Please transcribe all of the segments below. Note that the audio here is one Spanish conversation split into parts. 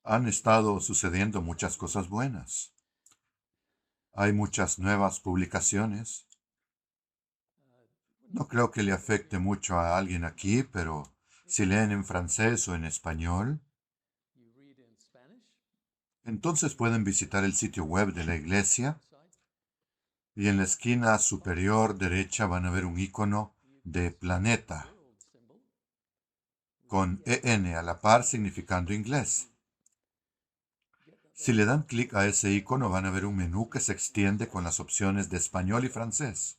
Han estado sucediendo muchas cosas buenas. Hay muchas nuevas publicaciones. No creo que le afecte mucho a alguien aquí, pero si leen en francés o en español, entonces pueden visitar el sitio web de la iglesia y en la esquina superior derecha van a ver un icono de planeta con EN a la par significando inglés. Si le dan clic a ese icono van a ver un menú que se extiende con las opciones de español y francés.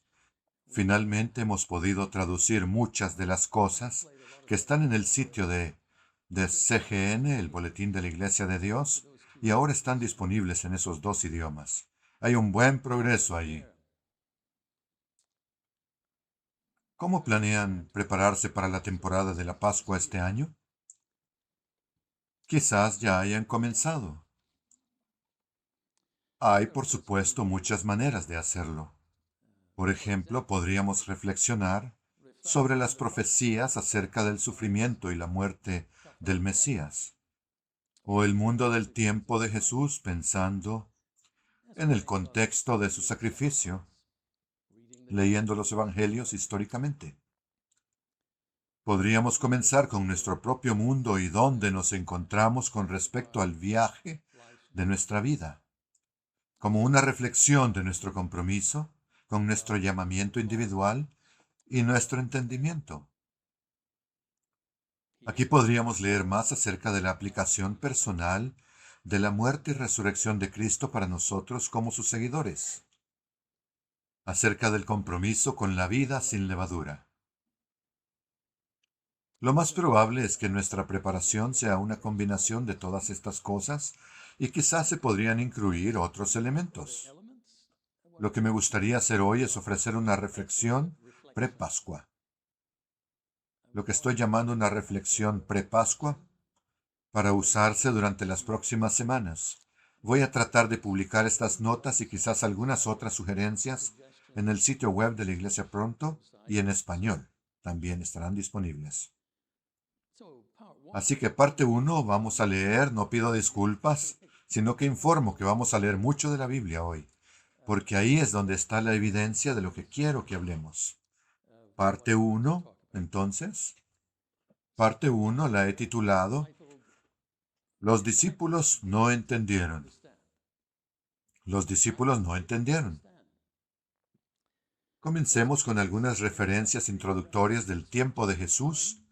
Finalmente hemos podido traducir muchas de las cosas que están en el sitio de CGN, el Boletín de la Iglesia de Dios, y ahora están disponibles en esos dos idiomas. Hay un buen progreso allí. ¿Cómo planean prepararse para la temporada de la Pascua este año? Quizás ya hayan comenzado. Hay, por supuesto, muchas maneras de hacerlo. Por ejemplo, podríamos reflexionar sobre las profecías acerca del sufrimiento y la muerte del Mesías, o el mundo del tiempo de Jesús pensando en el contexto de su sacrificio, leyendo los evangelios históricamente. Podríamos comenzar con nuestro propio mundo y dónde nos encontramos con respecto al viaje de nuestra vida, como una reflexión de nuestro compromiso con nuestro llamamiento individual y nuestro entendimiento. Aquí podríamos leer más acerca de la aplicación personal de la muerte y resurrección de Cristo para nosotros como sus seguidores, acerca del compromiso con la vida sin levadura. Lo más probable es que nuestra preparación sea una combinación de todas estas cosas y quizás se podrían incluir otros elementos. Lo que me gustaría hacer hoy es ofrecer una reflexión pre-Pascua. Lo que estoy llamando una reflexión pre-Pascua para usarse durante las próximas semanas. Voy a tratar de publicar estas notas y quizás algunas otras sugerencias en el sitio web de la iglesia pronto y en español. También estarán disponibles. Así que parte uno vamos a leer, no pido disculpas, sino que informo que vamos a leer mucho de la Biblia hoy, porque ahí es donde está la evidencia de lo que quiero que hablemos. Parte uno, entonces. Parte uno la he titulado Los discípulos no entendieron. Los discípulos no entendieron. Comencemos con algunas referencias introductorias del tiempo de Jesús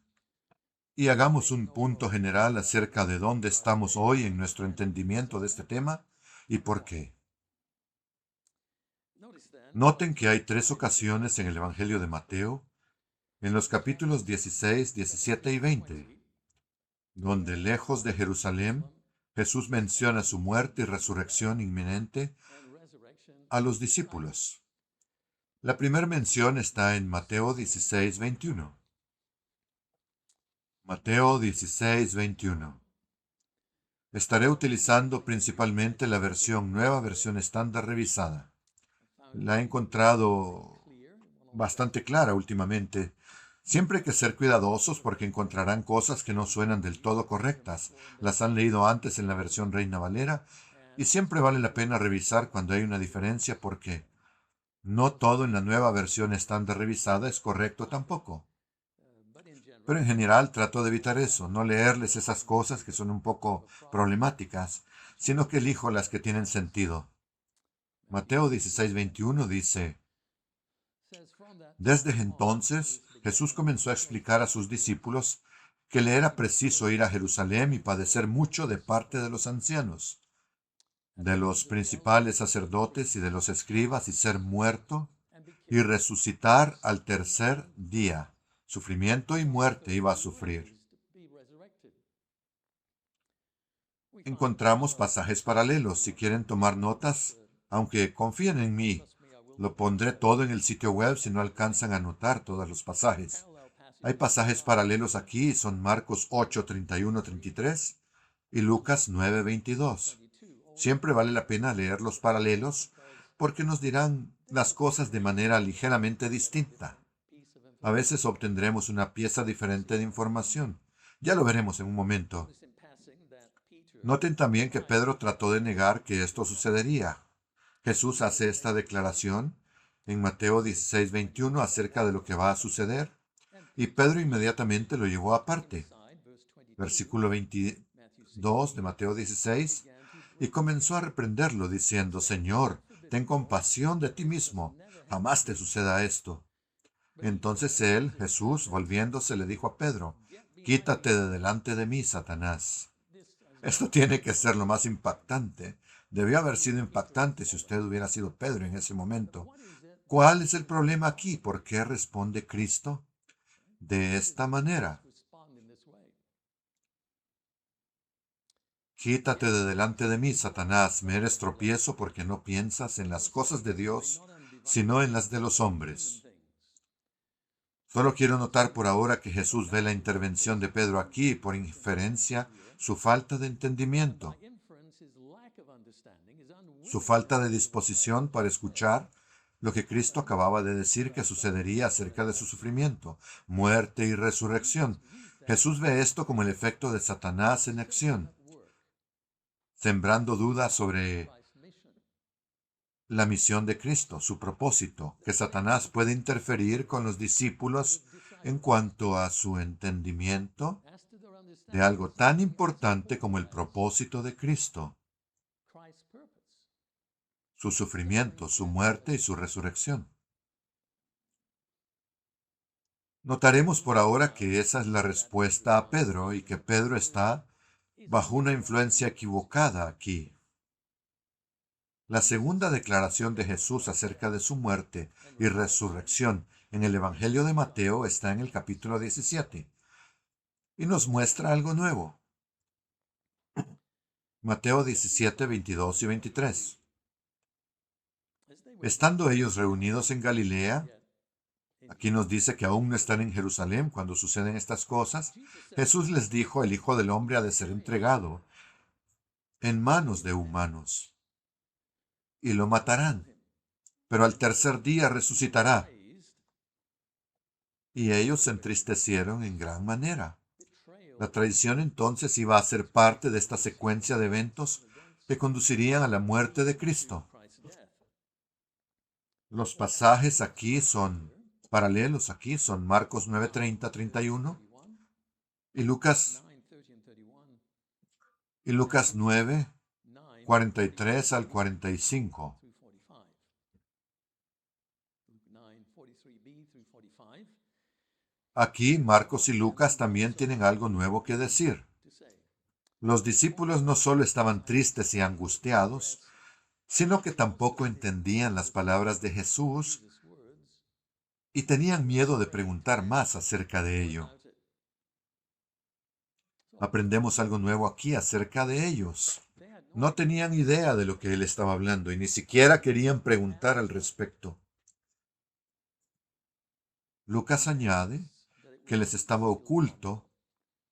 y hagamos un punto general acerca de dónde estamos hoy en nuestro entendimiento de este tema y por qué. Noten que hay tres ocasiones en el Evangelio de Mateo, en los capítulos 16, 17 y 20, donde lejos de Jerusalén, Jesús menciona su muerte y resurrección inminente a los discípulos. La primera mención está en Mateo 16, 21. Mateo 16, 21. Estaré utilizando principalmente la nueva versión estándar revisada. La he encontrado bastante clara últimamente. Siempre hay que ser cuidadosos porque encontrarán cosas que no suenan del todo correctas. Las han leído antes en la versión Reina Valera y siempre vale la pena revisar cuando hay una diferencia porque no todo en la nueva versión estándar revisada es correcto tampoco. Pero en general trato de evitar eso, no leerles esas cosas que son un poco problemáticas, sino que elijo las que tienen sentido. Mateo 16:21 dice, Desde entonces Jesús comenzó a explicar a sus discípulos que le era preciso ir a Jerusalén y padecer mucho de parte de los ancianos, de los principales sacerdotes y de los escribas y ser muerto y resucitar al tercer día. Sufrimiento y muerte iba a sufrir. Encontramos pasajes paralelos. Si quieren tomar notas, aunque confíen en mí, lo pondré todo en el sitio web si no alcanzan a anotar todos los pasajes. Hay pasajes paralelos aquí, son Marcos 8, 31, 33 y Lucas 9, 22. Siempre vale la pena leer los paralelos porque nos dirán las cosas de manera ligeramente distinta. A veces obtendremos una pieza diferente de información. Ya lo veremos en un momento. Noten también que Pedro trató de negar que esto sucedería. Jesús hace esta declaración en Mateo 16:21 acerca de lo que va a suceder, y Pedro inmediatamente lo llevó aparte. Versículo 22 de Mateo 16, y comenzó a reprenderlo, diciendo, Señor, ten compasión de ti mismo, jamás te suceda esto. Entonces él, Jesús, volviéndose, le dijo a Pedro, Quítate de delante de mí, Satanás. Esto tiene que ser lo más impactante. Debió haber sido impactante si usted hubiera sido Pedro en ese momento. ¿Cuál es el problema aquí? ¿Por qué responde Cristo de esta manera? Quítate de delante de mí, Satanás, me eres tropiezo porque no piensas en las cosas de Dios, sino en las de los hombres. Solo quiero notar por ahora que Jesús ve la intervención de Pedro aquí y por inferencia su falta de entendimiento, su falta de disposición para escuchar lo que Cristo acababa de decir que sucedería acerca de su sufrimiento, muerte y resurrección. Jesús ve esto como el efecto de Satanás en acción, sembrando dudas sobre la misión de Cristo, su propósito, que Satanás puede interferir con los discípulos en cuanto a su entendimiento de algo tan importante como el propósito de Cristo, su sufrimiento, su muerte y su resurrección. Notaremos por ahora que esa es la respuesta a Pedro y que Pedro está bajo una influencia equivocada aquí. La segunda declaración de Jesús acerca de su muerte y resurrección en el Evangelio de Mateo está en el capítulo 17 y nos muestra algo nuevo. Mateo 17, 22 y 23. Estando ellos reunidos en Galilea, aquí nos dice que aún no están en Jerusalén cuando suceden estas cosas, Jesús les dijo, el Hijo del Hombre ha de ser entregado en manos de humanos y lo matarán, pero al tercer día resucitará. Y ellos se entristecieron en gran manera. La traición entonces iba a ser parte de esta secuencia de eventos que conducirían a la muerte de Cristo. Los pasajes aquí son paralelos, aquí son Marcos 9:30, 31 y Lucas 9, 43 al 45. Aquí Marcos y Lucas también tienen algo nuevo que decir. Los discípulos no solo estaban tristes y angustiados, sino que tampoco entendían las palabras de Jesús y tenían miedo de preguntar más acerca de ello. Aprendemos algo nuevo aquí acerca de ellos. No tenían idea de lo que él estaba hablando y ni siquiera querían preguntar al respecto. Lucas añade que les estaba oculto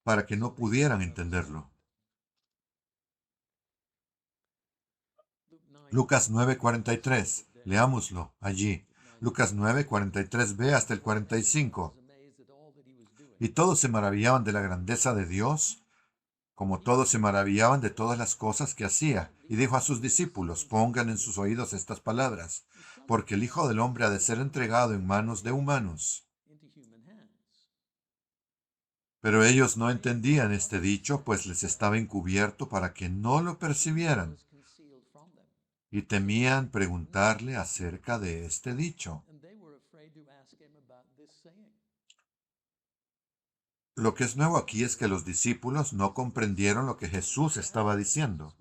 para que no pudieran entenderlo. Lucas 9:43. Leámoslo allí. Lucas 9:43b hasta el 45. Y todos se maravillaban de la grandeza de Dios, como todos se maravillaban de todas las cosas que hacía. Y dijo a sus discípulos, pongan en sus oídos estas palabras, porque el Hijo del Hombre ha de ser entregado en manos de humanos. Pero ellos no entendían este dicho, pues les estaba encubierto para que no lo percibieran, y temían preguntarle acerca de este dicho. Lo que es nuevo aquí es que los discípulos no comprendieron lo que Jesús estaba diciendo,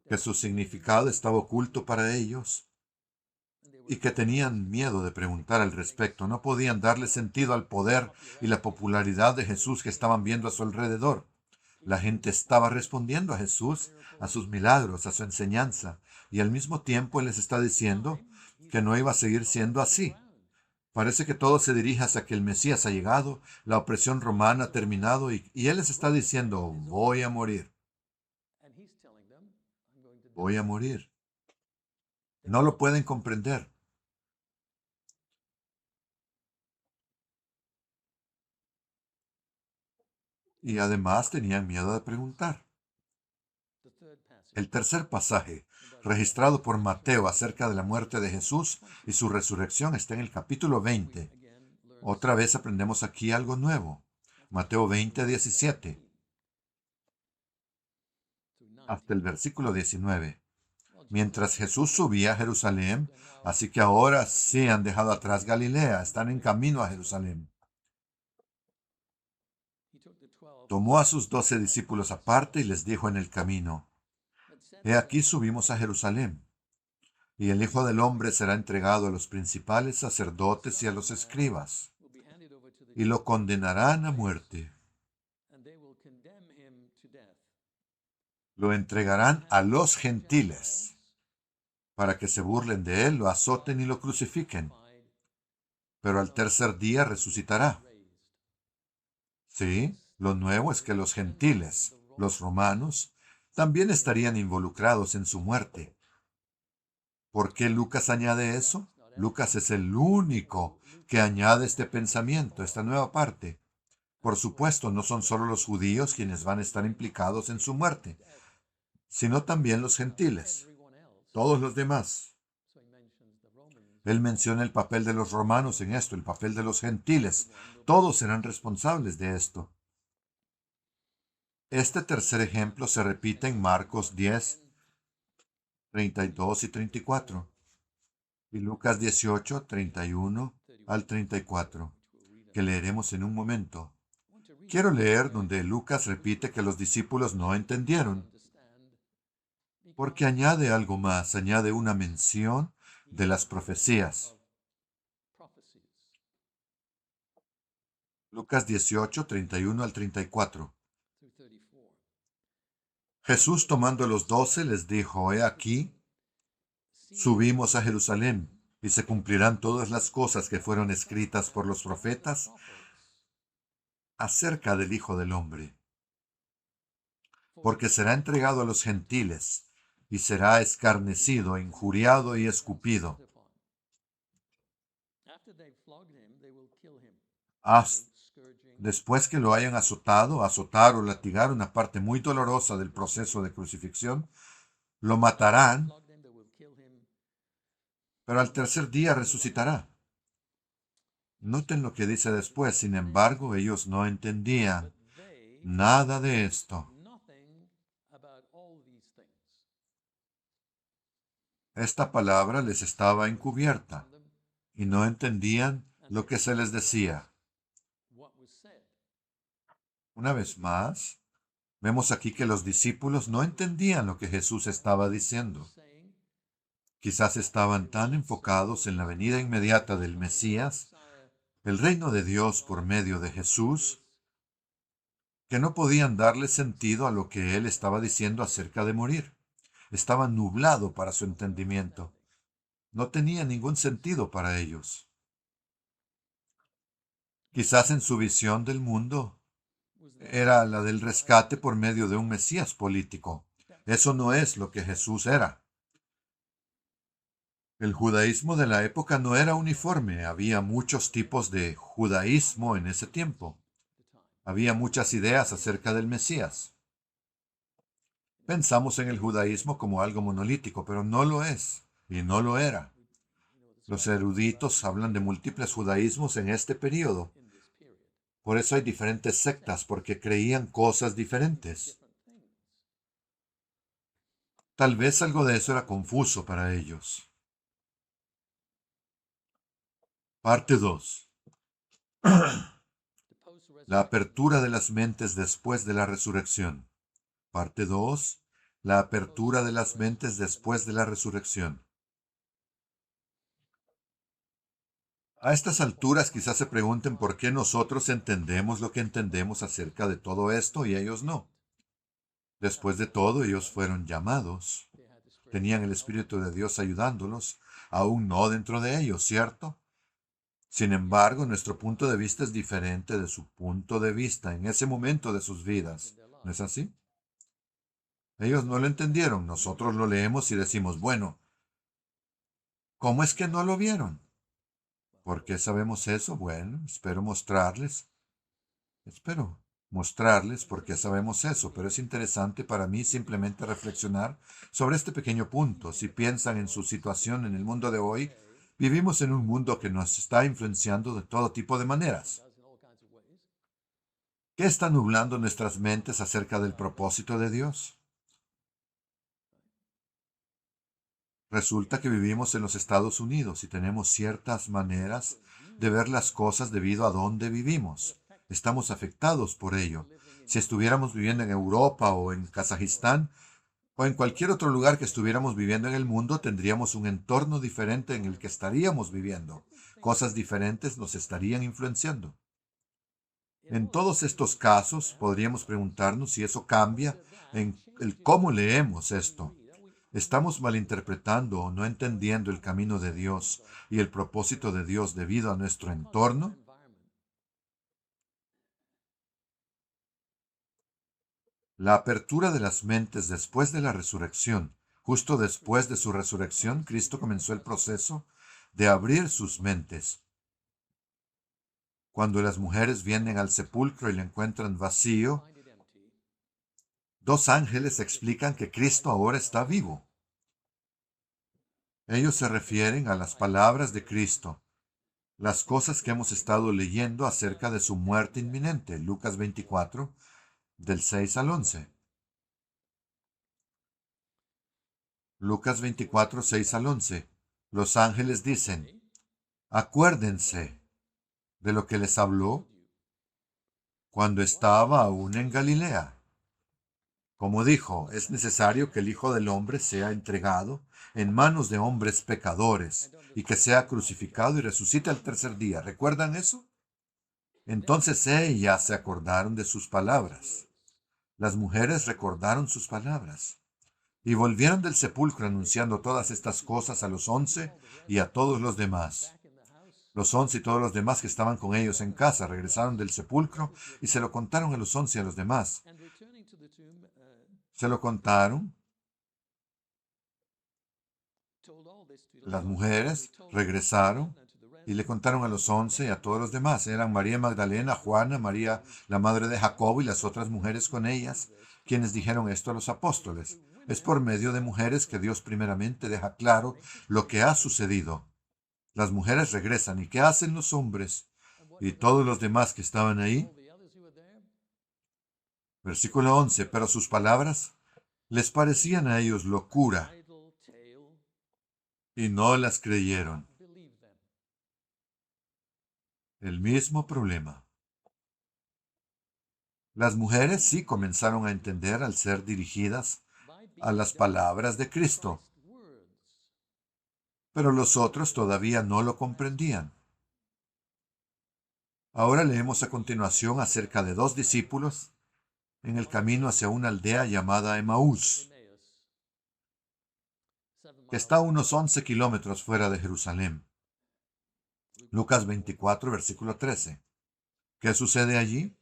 que su significado estaba oculto para ellos y que tenían miedo de preguntar al respecto. No podían darle sentido al poder y la popularidad de Jesús que estaban viendo a su alrededor. La gente estaba respondiendo a Jesús, a sus milagros, a su enseñanza, y al mismo tiempo Él les está diciendo que no iba a seguir siendo así. Parece que todo se dirige hacia que el Mesías ha llegado, la opresión romana ha terminado y Él les está diciendo, voy a morir, voy a morir. No lo pueden comprender. Y además tenían miedo de preguntar. El tercer pasaje, registrado por Mateo acerca de la muerte de Jesús y su resurrección, está en el capítulo 20. Otra vez aprendemos aquí algo nuevo. Mateo 20, 17, hasta el versículo 19. Mientras Jesús subía a Jerusalén, así que ahora sí han dejado atrás Galilea, están en camino a Jerusalén. Tomó a sus 12 discípulos aparte y les dijo en el camino: He aquí subimos a Jerusalén, y el Hijo del Hombre será entregado a los principales sacerdotes y a los escribas, y lo condenarán a muerte. Lo entregarán a los gentiles, para que se burlen de él, lo azoten y lo crucifiquen. Pero al tercer día resucitará. Sí, lo nuevo es que los gentiles, los romanos, también estarían involucrados en su muerte. ¿Por qué Lucas añade eso? Lucas es el único que añade este pensamiento, esta nueva parte. Por supuesto, no son solo los judíos quienes van a estar implicados en su muerte, sino también los gentiles, todos los demás. Él menciona el papel de los romanos en esto, el papel de los gentiles. Todos serán responsables de esto. Este tercer ejemplo se repite en Marcos 10, 32 y 34, y Lucas 18, 31 al 34, que leeremos en un momento. Quiero leer donde Lucas repite que los discípulos no entendieron, porque añade algo más, añade una mención de las profecías. Lucas 18, 31 al 34. Jesús, tomando los 12, les dijo: He aquí, subimos a Jerusalén, y se cumplirán todas las cosas que fueron escritas por los profetas acerca del Hijo del Hombre. Porque será entregado a los gentiles, y será escarnecido, injuriado y escupido. Después que lo hayan azotado, azotar o latigar, una parte muy dolorosa del proceso de crucifixión, lo matarán, pero al tercer día resucitará. Noten lo que dice después: sin embargo, ellos no entendían nada de esto. Esta palabra les estaba encubierta y no entendían lo que se les decía. Una vez más, vemos aquí que los discípulos no entendían lo que Jesús estaba diciendo. Quizás estaban tan enfocados en la venida inmediata del Mesías, el reino de Dios por medio de Jesús, que no podían darle sentido a lo que él estaba diciendo acerca de morir. Estaba nublado para su entendimiento. No tenía ningún sentido para ellos. Quizás en su visión del mundo era la del rescate por medio de un Mesías político. Eso no es lo que Jesús era. El judaísmo de la época no era uniforme. Había muchos tipos de judaísmo en ese tiempo. Había muchas ideas acerca del Mesías. Pensamos en el judaísmo como algo monolítico, pero no lo es, y no lo era. Los eruditos hablan de múltiples judaísmos en este período. Por eso hay diferentes sectas, porque creían cosas diferentes. Tal vez algo de eso era confuso para ellos. Parte 2. La apertura de las mentes después de la resurrección. Parte 2. La apertura de las mentes después de la resurrección. A estas alturas quizás se pregunten por qué nosotros entendemos lo que entendemos acerca de todo esto y ellos no. Después de todo, ellos fueron llamados. Tenían el Espíritu de Dios ayudándolos, aún no dentro de ellos, ¿cierto? Sin embargo, nuestro punto de vista es diferente de su punto de vista en ese momento de sus vidas. ¿No es así? Ellos no lo entendieron. Nosotros lo leemos y decimos: bueno, ¿cómo es que no lo vieron? ¿Por qué sabemos eso? Bueno, espero mostrarles. Espero mostrarles por qué sabemos eso, pero es interesante para mí simplemente reflexionar sobre este pequeño punto. Si piensan en su situación en el mundo de hoy, vivimos en un mundo que nos está influenciando de todo tipo de maneras. ¿Qué está nublando nuestras mentes acerca del propósito de Dios? Resulta que vivimos en los Estados Unidos y tenemos ciertas maneras de ver las cosas debido a dónde vivimos. Estamos afectados por ello. Si estuviéramos viviendo en Europa o en Kazajistán o en cualquier otro lugar que estuviéramos viviendo en el mundo, tendríamos un entorno diferente en el que estaríamos viviendo. Cosas diferentes nos estarían influenciando. En todos estos casos, podríamos preguntarnos si eso cambia en el cómo leemos esto. ¿Estamos malinterpretando o no entendiendo el camino de Dios y el propósito de Dios debido a nuestro entorno? La apertura de las mentes después de la resurrección. Justo después de su resurrección, Cristo comenzó el proceso de abrir sus mentes. Cuando las mujeres vienen al sepulcro y lo encuentran vacío, dos ángeles explican que Cristo ahora está vivo. Ellos se refieren a las palabras de Cristo, las cosas que hemos estado leyendo acerca de su muerte inminente, Lucas 24, del 6 al 11. Lucas 24, 6 al 11. Los ángeles dicen, acuérdense de lo que les habló cuando estaba aún en Galilea. Como dijo, es necesario que el Hijo del Hombre sea entregado en manos de hombres pecadores y que sea crucificado y resucite al tercer día. ¿Recuerdan eso? Entonces ellas se acordaron de sus palabras. Las mujeres recordaron sus palabras y volvieron del sepulcro anunciando todas estas cosas a los 11 y a todos los demás. Los 11 y todos los demás que estaban con ellos en casa regresaron del sepulcro y se lo contaron a los 11 y a los demás. Se lo contaron. Las mujeres regresaron y le contaron a los 11 y a todos los demás. Eran María Magdalena, Juana, María, la madre de Jacobo y las otras mujeres con ellas, quienes dijeron esto a los apóstoles. Es por medio de mujeres que Dios primeramente deja claro lo que ha sucedido. Las mujeres regresan. ¿Y qué hacen los hombres? Y todos los demás que estaban ahí. Versículo 11. Pero sus palabras les parecían a ellos locura y no las creyeron. El mismo problema. Las mujeres sí comenzaron a entender al ser dirigidas a las palabras de Cristo, pero los otros todavía no lo comprendían. Ahora leemos a continuación acerca de dos discípulos en el camino hacia una aldea llamada Emaús, que está a unos 11 kilómetros fuera de Jerusalén. Lucas 24, versículo 13. ¿Qué sucede allí?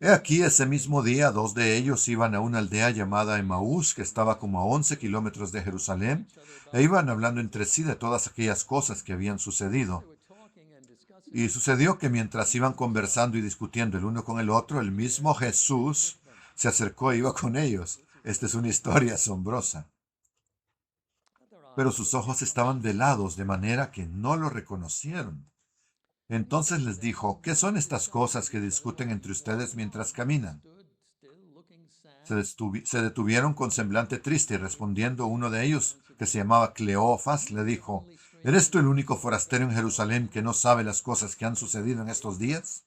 He aquí ese mismo día dos de ellos iban a una aldea llamada Emaús, que estaba como a 11 kilómetros de Jerusalén, e iban hablando entre sí de todas aquellas cosas que habían sucedido. Y sucedió que mientras iban conversando y discutiendo el uno con el otro, el mismo Jesús se acercó e iba con ellos. Esta es una historia asombrosa. Pero sus ojos estaban velados de manera que no lo reconocieron. Entonces les dijo, ¿qué son estas cosas que discuten entre ustedes mientras caminan? Se detuvieron con semblante triste y respondiendo uno de ellos, que se llamaba Cleofas, le dijo, ¿eres tú el único forastero en Jerusalén que no sabe las cosas que han sucedido en estos días?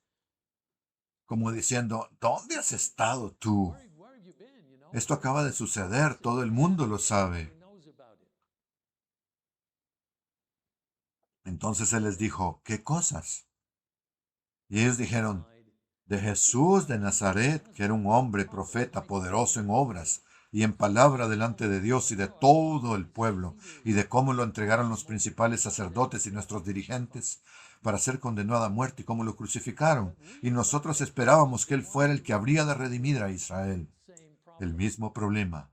Como diciendo, ¿dónde has estado tú? Esto acaba de suceder, todo el mundo lo sabe. Entonces él les dijo, ¿qué cosas? Y ellos dijeron, de Jesús de Nazaret, que era un hombre profeta poderoso en obras y en palabra delante de Dios y de todo el pueblo, y de cómo lo entregaron los principales sacerdotes y nuestros dirigentes para ser condenado a muerte y cómo lo crucificaron. Y nosotros esperábamos que él fuera el que habría de redimir a Israel. El mismo problema.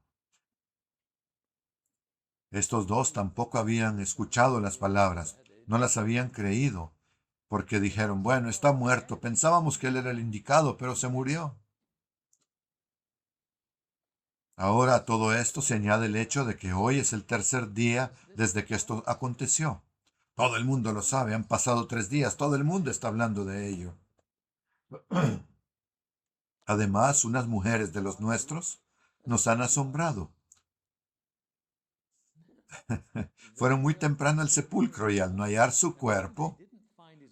Estos dos tampoco habían escuchado las palabras, no las habían creído. porque dijeron, bueno, está muerto, pensábamos que él era el indicado, pero se murió. Ahora a todo esto se añade el hecho de que hoy es el tercer día desde que esto aconteció. Todo el mundo lo sabe, han pasado 3 días, todo el mundo está hablando de ello. Además, unas mujeres de los nuestros nos han asombrado. Fueron muy temprano al sepulcro y al no hallar su cuerpo,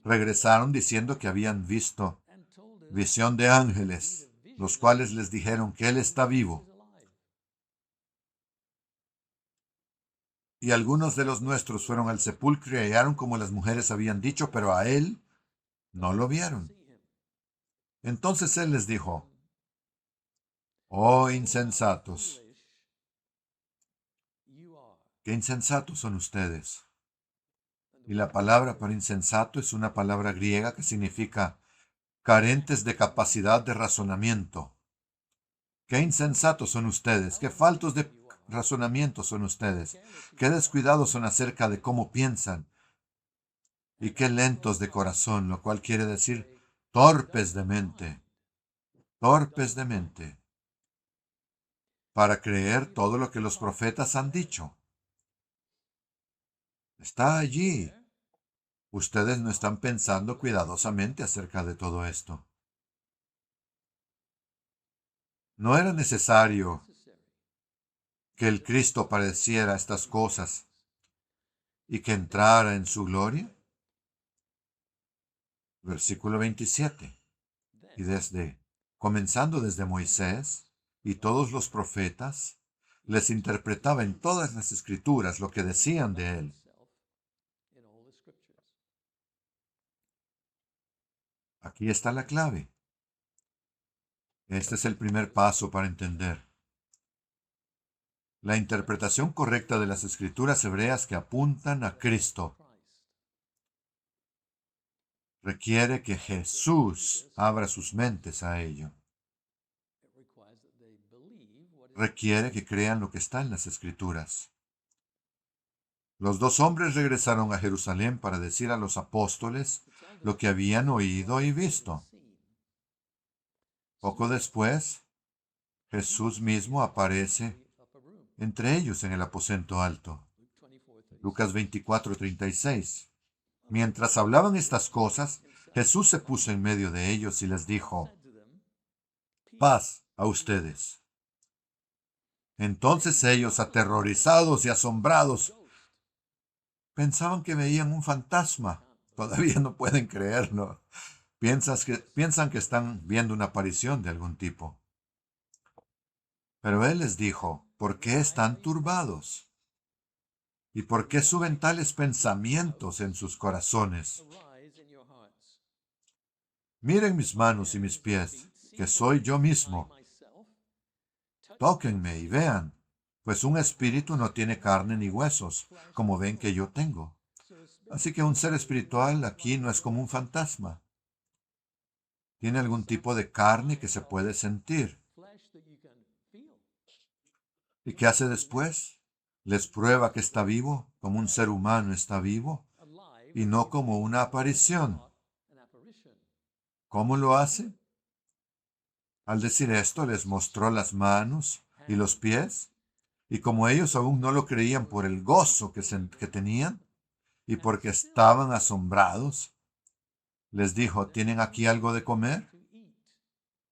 regresaron diciendo que habían visto visión de ángeles, los cuales les dijeron que él está vivo. Y algunos de los nuestros fueron al sepulcro y hallaron como las mujeres habían dicho, pero a él no lo vieron. Entonces él les dijo, oh insensatos, qué insensatos son ustedes. Y la palabra para insensato es una palabra griega que significa carentes de capacidad de razonamiento. Qué insensatos son ustedes, qué faltos de razonamiento son ustedes, qué descuidados son acerca de cómo piensan y qué lentos de corazón, lo cual quiere decir torpes de mente, para creer todo lo que los profetas han dicho. Está allí. Ustedes no están pensando cuidadosamente acerca de todo esto. No era necesario que el Cristo padeciera estas cosas y que entrara en su gloria. Versículo 27. Y comenzando desde Moisés y todos los profetas, les interpretaba en todas las escrituras lo que decían de él. Aquí está la clave. Este es el primer paso para entender. La interpretación correcta de las escrituras hebreas que apuntan a Cristo requiere que Jesús abra sus mentes a ello. Requiere que crean lo que está en las escrituras. Los dos hombres regresaron a Jerusalén para decir a los apóstoles lo que habían oído y visto. Poco después, Jesús mismo aparece entre ellos en el aposento alto. Lucas 24:36. Mientras hablaban estas cosas, Jesús se puso en medio de ellos y les dijo, paz a ustedes. Entonces ellos, aterrorizados y asombrados, pensaban que veían un fantasma. Todavía no pueden creerlo. Piensan que están viendo una aparición de algún tipo. Pero él les dijo, ¿por qué están turbados? ¿Y por qué suben tales pensamientos en sus corazones? Miren mis manos y mis pies, que soy yo mismo. Tóquenme y vean, pues un espíritu no tiene carne ni huesos, como ven que yo tengo. Así que un ser espiritual aquí no es como un fantasma. Tiene algún tipo de carne que se puede sentir. ¿Y qué hace después? Les prueba que está vivo, como un ser humano está vivo, y no como una aparición. ¿Cómo lo hace? Al decir esto, les mostró las manos y los pies, y como ellos aún no lo creían por el gozo que tenían y porque estaban asombrados, les dijo, ¿tienen aquí algo de comer?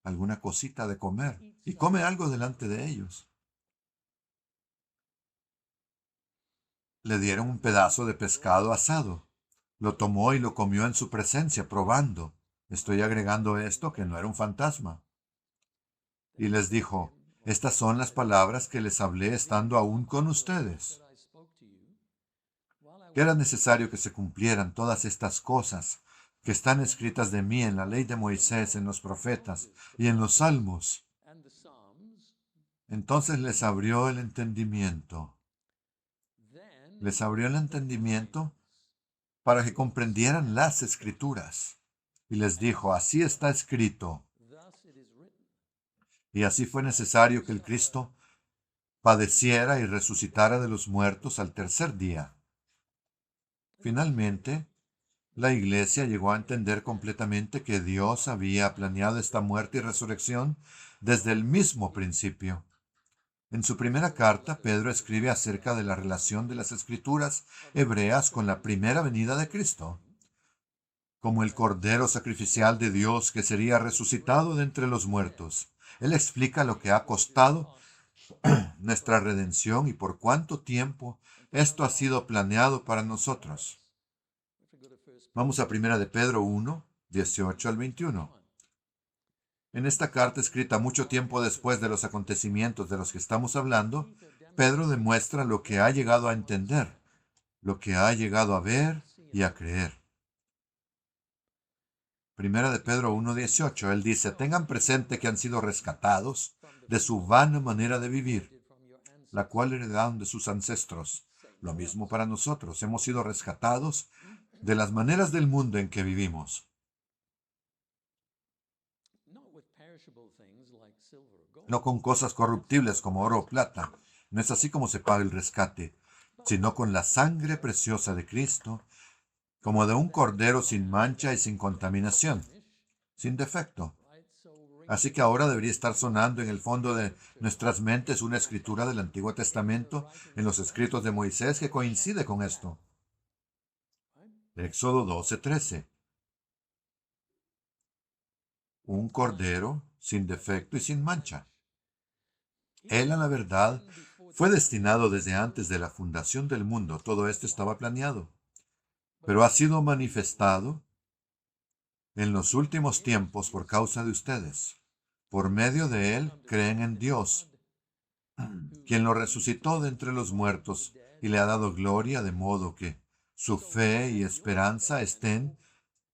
Alguna cosita de comer. Y come algo delante de ellos. Le dieron un pedazo de pescado asado. Lo tomó y lo comió en su presencia, probando. Estoy agregando esto que no era un fantasma. Y les dijo, estas son las palabras que les hablé estando aún con ustedes. Que era necesario que se cumplieran todas estas cosas que están escritas de mí en la ley de Moisés, en los profetas y en los salmos. Entonces les abrió el entendimiento. Les abrió el entendimiento para que comprendieran las escrituras. Y les dijo, así está escrito. Y así fue necesario que el Cristo padeciera y resucitara de los muertos al tercer día. Finalmente, La iglesia llegó a entender completamente que Dios había planeado esta muerte y resurrección desde el mismo principio. En su primera carta, Pedro escribe acerca de la relación de las escrituras hebreas con la primera venida de Cristo, como el Cordero sacrificial de Dios que sería resucitado de entre los muertos. Él explica lo que ha costado nuestra redención y por cuánto tiempo esto ha sido planeado para nosotros. Vamos a Primera de Pedro 1, 18 al 21. En esta carta, escrita mucho tiempo después de los acontecimientos de los que estamos hablando, Pedro demuestra lo que ha llegado a entender, lo que ha llegado a ver y a creer. Primera de Pedro 1:18, él dice, tengan presente que han sido rescatados de su vana manera de vivir, la cual heredaron de sus ancestros. Lo mismo para nosotros, hemos sido rescatados de las maneras del mundo en que vivimos. No con cosas corruptibles como oro o plata, no es así como se paga el rescate, sino con la sangre preciosa de Cristo, como de un cordero sin mancha y sin contaminación, sin defecto. Así que ahora debería estar sonando en el fondo de nuestras mentes una escritura del Antiguo Testamento en los escritos de Moisés que coincide con esto. Éxodo 12:13. Un cordero sin defecto y sin mancha. Él, a la verdad, fue destinado desde antes de la fundación del mundo. Todo esto estaba planeado, pero ha sido manifestado en los últimos tiempos por causa de ustedes. Por medio de él creen en Dios, quien lo resucitó de entre los muertos y le ha dado gloria, de modo que su fe y esperanza estén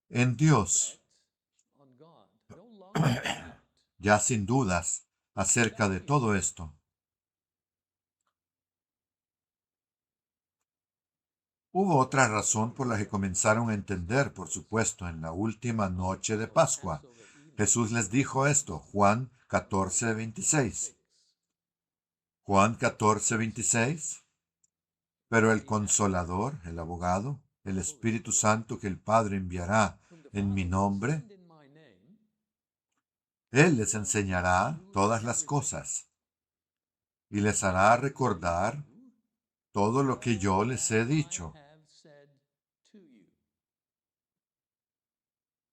en Dios. Ya sin dudas acerca de todo esto. Hubo otra razón por la que comenzaron a entender, por supuesto, en la última noche de Pascua. Jesús les dijo esto, Juan 14:26. Juan 14:26. Pero el Consolador, el Abogado, el Espíritu Santo que el Padre enviará en mi nombre, Él les enseñará todas las cosas y les hará recordar todo lo que yo les he dicho.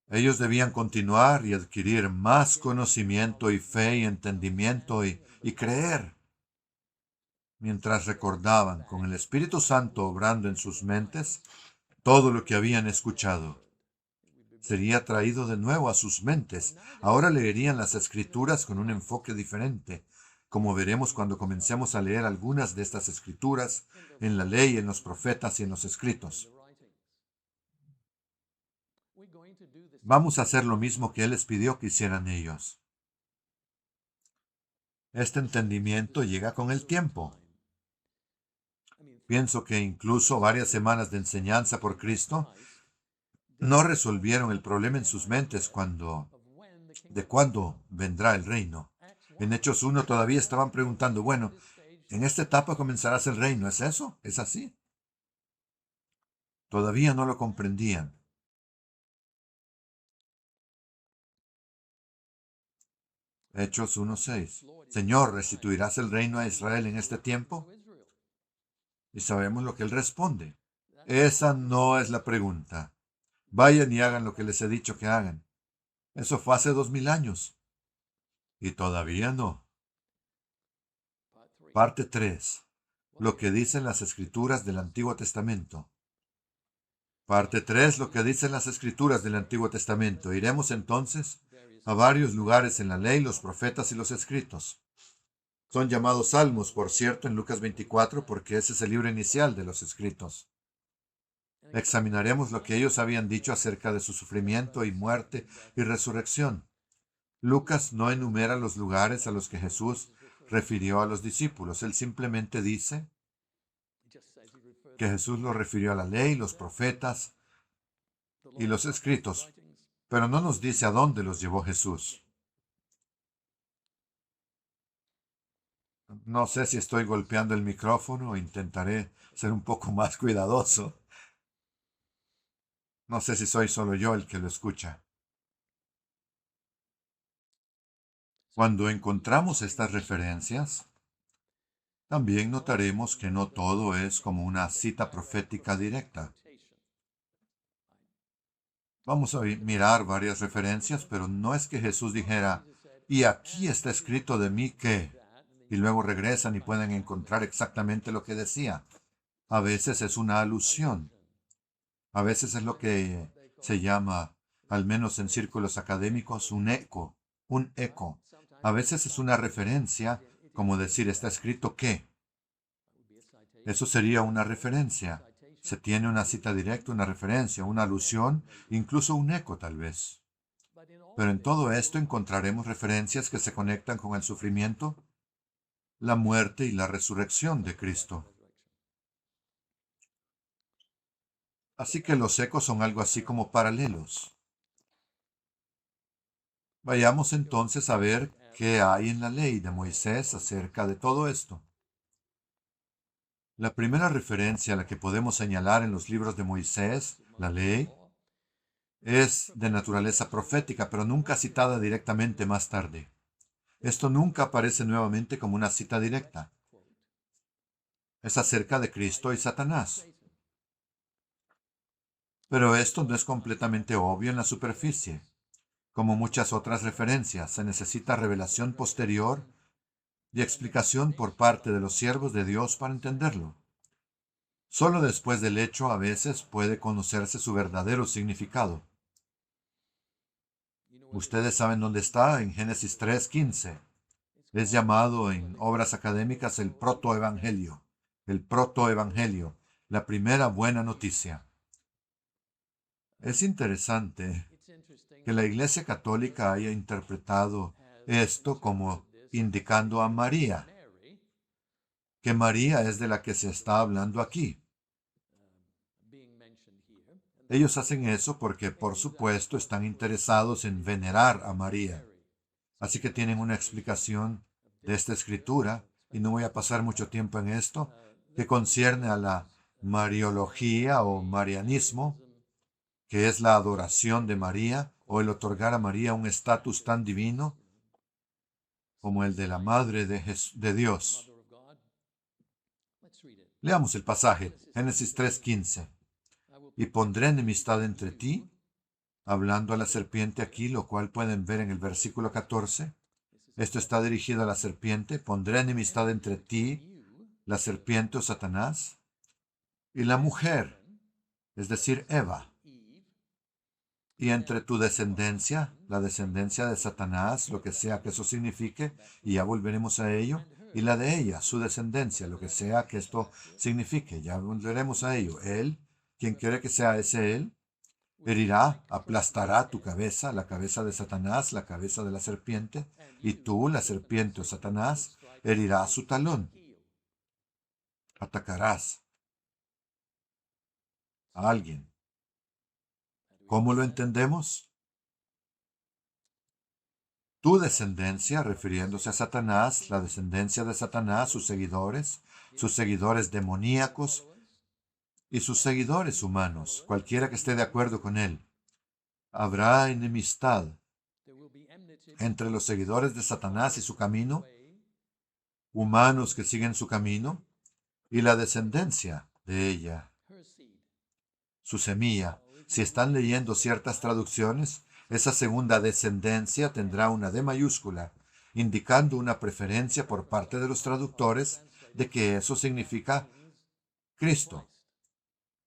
Ellos debían continuar y adquirir más conocimiento y fe y entendimiento y creer, mientras recordaban con el Espíritu Santo obrando en sus mentes todo lo que habían escuchado. Sería traído de nuevo a sus mentes. Ahora leerían las Escrituras con un enfoque diferente, como veremos cuando comencemos a leer algunas de estas Escrituras en la ley, en los profetas y en los escritos. Vamos a hacer lo mismo que Él les pidió que hicieran ellos. Este entendimiento llega con el tiempo. Pienso que incluso varias semanas de enseñanza por Cristo no resolvieron el problema en sus mentes de cuándo vendrá el reino. En Hechos 1 todavía estaban preguntando, bueno, en esta etapa comenzarás el reino, ¿es eso? ¿Es así? Todavía no lo comprendían. Hechos 1:6. Señor, ¿restituirás el reino a Israel en este tiempo? Y sabemos lo que él responde. Esa no es la pregunta. Vayan y hagan lo que les he dicho que hagan. Eso fue hace 2000 años. Y todavía no. Parte 3. Lo que dicen las Escrituras del Antiguo Testamento. Parte 3. Lo que dicen las Escrituras del Antiguo Testamento. Iremos entonces a varios lugares en la ley, los profetas y los escritos. Son llamados salmos, por cierto, en Lucas 24, porque ese es el libro inicial de los escritos. Examinaremos lo que ellos habían dicho acerca de su sufrimiento y muerte y resurrección. Lucas no enumera los lugares a los que Jesús refirió a los discípulos. Él simplemente dice que Jesús los refirió a la ley, los profetas y los escritos, pero no nos dice a dónde los llevó Jesús. No sé si estoy golpeando el micrófono, intentaré ser un poco más cuidadoso. No sé si soy solo yo el que lo escucha. Cuando encontramos estas referencias, también notaremos que no todo es como una cita profética directa. Vamos a mirar varias referencias, pero no es que Jesús dijera, y aquí está escrito de mí que, y luego regresan y pueden encontrar exactamente lo que decía. A veces es una alusión, a veces es lo que se llama, al menos en círculos académicos, un eco, un eco. A veces es una referencia, como decir, está escrito que. Eso sería una referencia. Se tiene una cita directa, una referencia, una alusión, incluso un eco tal vez. Pero en todo esto encontraremos referencias que se conectan con el sufrimiento, la muerte y la resurrección de Cristo. Así que los ecos son algo así como paralelos. Vayamos entonces a ver qué hay en la ley de Moisés acerca de todo esto. La primera referencia a la que podemos señalar en los libros de Moisés, la ley, es de naturaleza profética, pero nunca citada directamente más tarde. Esto nunca aparece nuevamente como una cita directa. Es acerca de Cristo y Satanás. Pero esto no es completamente obvio en la superficie. Como muchas otras referencias, se necesita revelación posterior y explicación por parte de los siervos de Dios para entenderlo. Solo después del hecho a veces puede conocerse su verdadero significado. Ustedes saben dónde está en Génesis 3:15. Es llamado en obras académicas el protoevangelio. El protoevangelio, la primera buena noticia. Es interesante que la Iglesia Católica haya interpretado esto como indicando a María, que María es de la que se está hablando aquí. Ellos hacen eso porque, por supuesto, están interesados en venerar a María. Así que tienen una explicación de esta escritura, y no voy a pasar mucho tiempo en esto, que concierne a la mariología o marianismo, que es la adoración de María o el otorgar a María un estatus tan divino como el de la Madre de Dios. Leamos el pasaje, Génesis 3:15. Y pondré enemistad entre ti, hablando a la serpiente aquí, lo cual pueden ver en el versículo 14. Esto está dirigido a la serpiente. Pondré enemistad entre ti, la serpiente o Satanás, y la mujer, es decir, Eva. Y entre tu descendencia, la descendencia de Satanás, lo que sea que eso signifique, y ya volveremos a ello, y la de ella, su descendencia, lo que sea que esto signifique, ya volveremos a ello. Él, quien quiere que sea ese él, herirá, aplastará tu cabeza, la cabeza de Satanás, la cabeza de la serpiente, y tú, la serpiente o Satanás, herirás su talón. Atacarás a alguien. ¿Cómo lo entendemos? Tu descendencia, refiriéndose a Satanás, la descendencia de Satanás, sus seguidores demoníacos y sus seguidores humanos, cualquiera que esté de acuerdo con él. Habrá enemistad entre los seguidores de Satanás y su camino, humanos que siguen su camino, y la descendencia de ella, su semilla. Si están leyendo ciertas traducciones, esa segunda descendencia tendrá una D mayúscula, indicando una preferencia por parte de los traductores de que eso significa Cristo.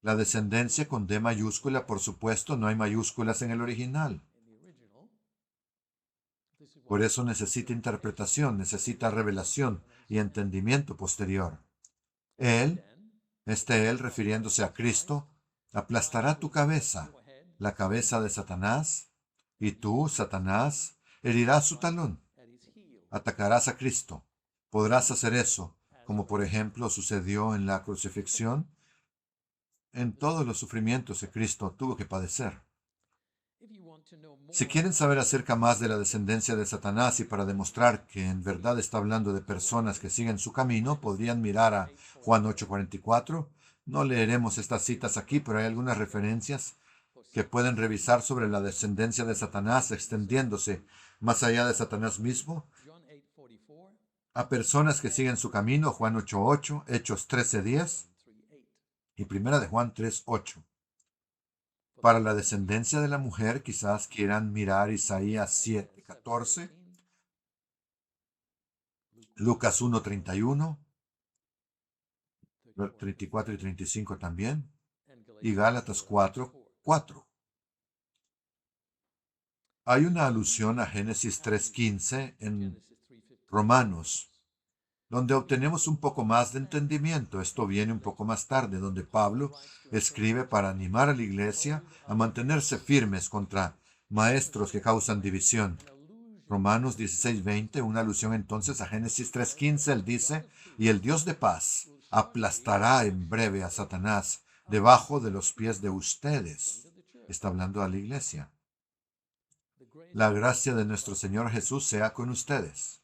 La descendencia con D mayúscula, por supuesto, no hay mayúsculas en el original. Por eso necesita interpretación, necesita revelación y entendimiento posterior. Él, él refiriéndose a Cristo, aplastará tu cabeza, la cabeza de Satanás, y tú, Satanás, herirás su talón. Atacarás a Cristo. Podrás hacer eso, como por ejemplo sucedió en la crucifixión, en todos los sufrimientos que Cristo tuvo que padecer. Si quieren saber acerca más de la descendencia de Satanás y para demostrar que en verdad está hablando de personas que siguen su camino, podrían mirar a Juan 8:44. No leeremos estas citas aquí, pero hay algunas referencias que pueden revisar sobre la descendencia de Satanás extendiéndose más allá de Satanás mismo, a personas que siguen su camino, Juan 8:8, Hechos 13:10 y Primera de Juan 3:8. Para la descendencia de la mujer, quizás quieran mirar Isaías 7:14, Lucas 1:31, 34 y 35 también, y Gálatas 4:4. Hay una alusión a Génesis 3:15 en Romanos, donde obtenemos un poco más de entendimiento. Esto viene un poco más tarde, donde Pablo escribe para animar a la iglesia a mantenerse firmes contra maestros que causan división. Romanos 16:20, una alusión entonces a Génesis 3:15, él dice, y el Dios de paz aplastará en breve a Satanás debajo de los pies de ustedes. Está hablando a la iglesia. La gracia de nuestro Señor Jesús sea con ustedes.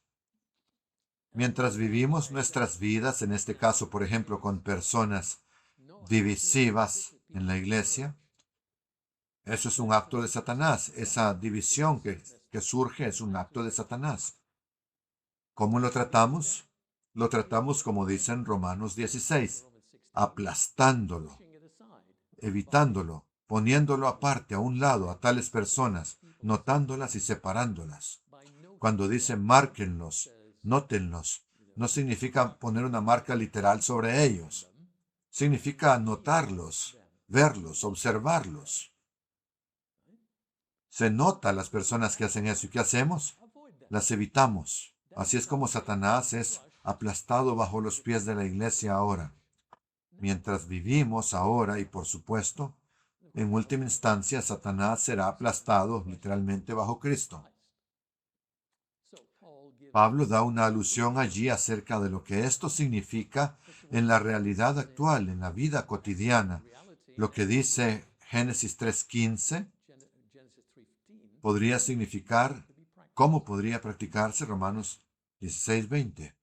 Mientras vivimos nuestras vidas, en este caso, por ejemplo, con personas divisivas en la iglesia, eso es un acto de Satanás. Esa división que surge es un acto de Satanás. ¿Cómo lo tratamos? Lo tratamos como dice en Romanos 16, aplastándolo, evitándolo, poniéndolo aparte, a un lado, a tales personas, notándolas y separándolas. Cuando dice márquenlos, nótenlos, no significa poner una marca literal sobre ellos. Significa notarlos, verlos, observarlos. Se nota a las personas que hacen eso. ¿Y qué hacemos? Las evitamos. Así es como Satanás es aplastado bajo los pies de la iglesia ahora. Mientras vivimos ahora, y por supuesto, en última instancia, Satanás será aplastado literalmente bajo Cristo. Pablo da una alusión allí acerca de lo que esto significa en la realidad actual, en la vida cotidiana. Lo que dice Génesis 3:15 podría significar cómo podría practicarse Romanos 16:20.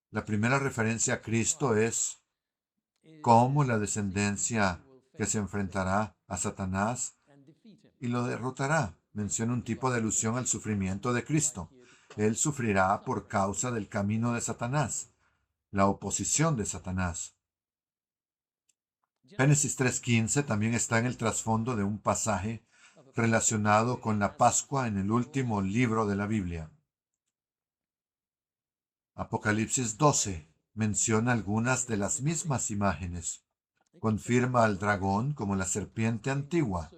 La primera referencia a Cristo es cómo la descendencia que se enfrentará a Satanás y lo derrotará. Menciona un tipo de alusión al sufrimiento de Cristo. Él sufrirá por causa del camino de Satanás, la oposición de Satanás. Génesis 3:15 también está en el trasfondo de un pasaje relacionado con la Pascua en el último libro de la Biblia. Apocalipsis 12 menciona algunas de las mismas imágenes. Confirma al dragón como la serpiente antigua.